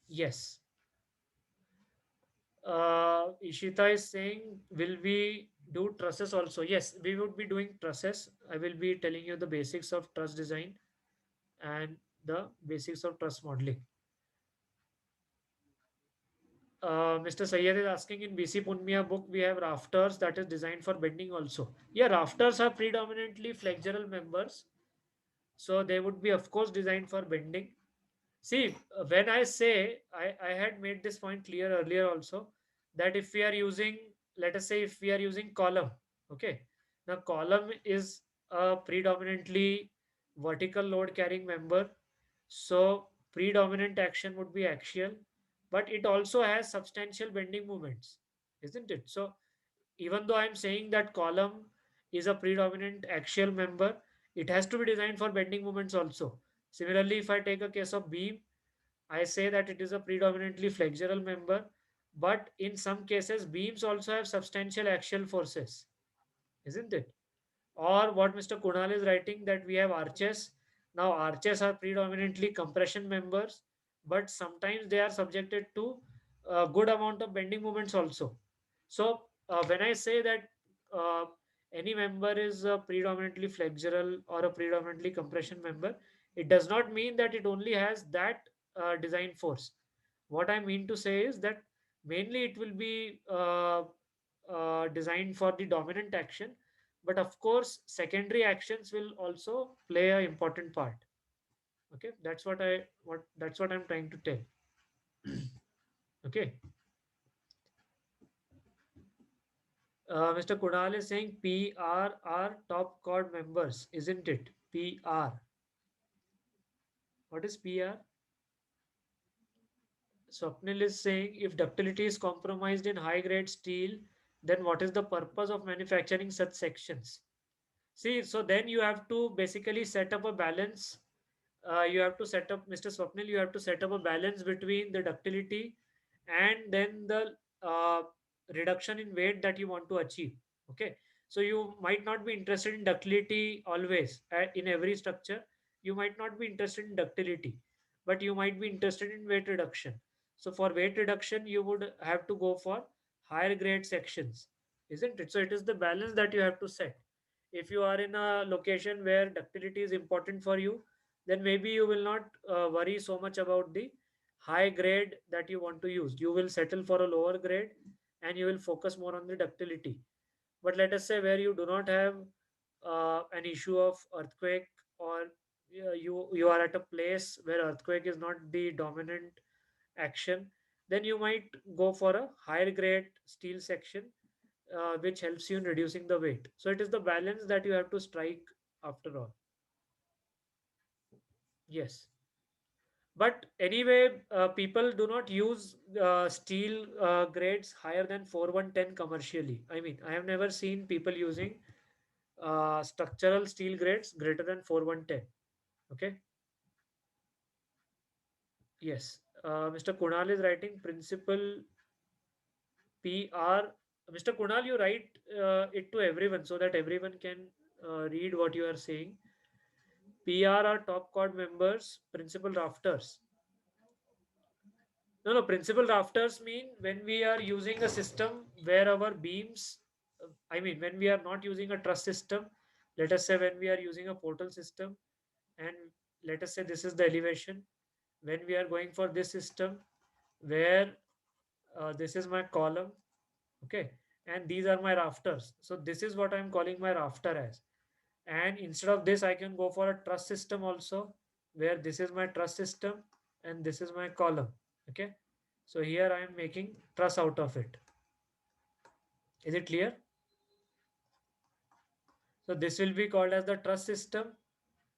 Yes. Ishita is saying, will we do trusses also? Yes, we would be doing trusses. I will be telling you the basics of truss design and the basics of truss modeling. Mr. Sayyed is asking, in BC Punmia book, we have rafters that is designed for bending also. Yeah, rafters are predominantly flexural members. So they would be, of course, designed for bending. See, when I say, I had made this point clear earlier also, that if we are using, let us say, if we are using column, okay, the column is a predominantly vertical load carrying member. So predominant action would be axial, but it also has substantial bending moments, isn't it? So even though I'm saying that column is a predominant axial member, it has to be designed for bending moments also. Similarly, if I take a case of beam, I say that it is a predominantly flexural member, but in some cases, beams also have substantial axial forces, isn't it? Or what Mr. Kunal is writing, that we have arches. Now, arches are predominantly compression members, but sometimes they are subjected to a good amount of bending moments also. So, when I say that uh, any member is a predominantly flexural or a predominantly compression member, it does not mean that it only has that design force. What I mean to say is that mainly it will be designed for the dominant action, but of course secondary actions will also play an important part. Okay, that's what I'm trying to tell. Okay. Mr. Kunal is saying PR are top chord members, isn't it? PR. What is PR? Swapnil is saying if ductility is compromised in high grade steel, then what is the purpose of manufacturing such sections? See, so then you have to basically set up a balance. You have to set up, Mr. Swapnil, you have to set up a balance between the ductility and then the reduction in weight that you want to achieve. Okay. So you might not be interested in ductility always in every structure. You might not be interested in ductility, but you might be interested in weight reduction. So for weight reduction, you would have to go for higher grade sections, isn't it? So it is the balance that you have to set. If you are in a location where ductility is important for you, then maybe you will not worry so much about the high grade that you want to use. You will settle for a lower grade and you will focus more on the ductility. But let us say where you do not have an issue of earthquake, or you are at a place where earthquake is not the dominant action, then you might go for a higher grade steel section, which helps you in reducing the weight. So it is the balance that you have to strike after all. Yes. But anyway, people do not use steel grades higher than 4110 commercially. I mean, I have never seen people using structural steel grades greater than 4110. Okay. Yes. Mr. Kunal is writing principal PR. Mr. Kunal, you write it to everyone so that everyone can read what you are saying. PR are top chord members, principal rafters. No, no, principal rafters mean when we are using a system where our beams, I mean, when we are not using a truss system, let us say when we are using a portal system, and let us say this is the elevation, when we are going for this system where this is my column, okay, and these are my rafters. So this is what I'm calling my rafter as. And instead of this, I can go for a truss system also, where this is my truss system and this is my column. Okay. So here I am making truss out of it. Is it clear? So this will be called as the truss system.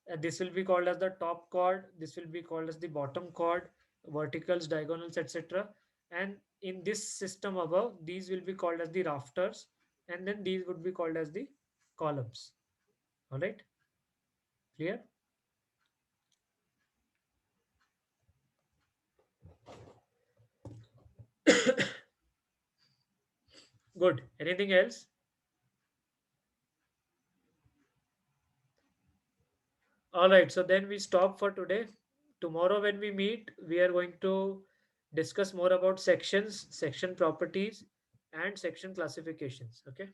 And this will be called as the top chord. This will be called as the bottom chord, verticals, diagonals, etc. And in this system above, these will be called as the rafters. And then these would be called as the columns. All right. Clear? Good. Anything else? All right, so then we stop for today. Tomorrow, when we meet, we are going to discuss more about sections, section properties, and section classifications. Okay,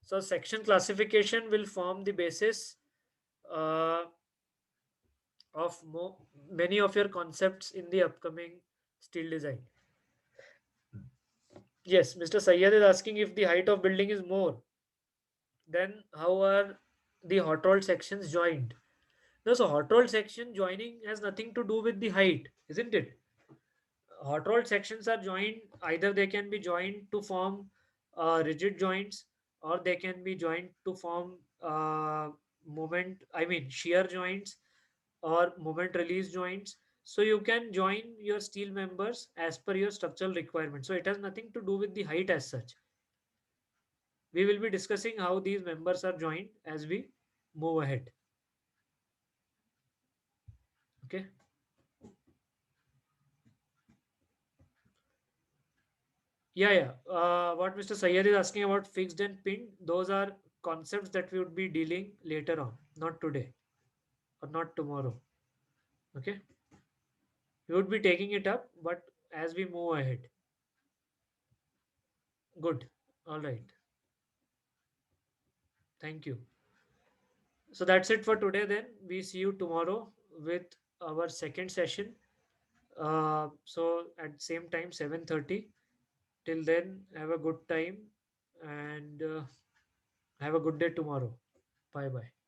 so section classification will form the basis uh, of many of your concepts in the upcoming steel design. Yes, Mr. Sayyad is asking if the height of building is more, then how are the hot rolled sections joined? No, so hot rolled section joining has nothing to do with the height, isn't it? Hot rolled sections are joined, either they can be joined to form rigid joints, or they can be joined to form moment, I mean shear joints or moment release joints. So you can join your steel members as per your structural requirement. So it has nothing to do with the height as such. We will be discussing how these members are joined as we move ahead. Okay. Yeah, yeah. What Mr. Sayyed is asking about fixed and pinned, those are concepts that we would be dealing later on, not today or not tomorrow. Okay. We would be taking it up, but as we move ahead. Good. All right. Thank you. So that's it for today then. We see you tomorrow with our second session. So at same time, 7:30. Till then, have a good time and have a good day tomorrow. Bye bye.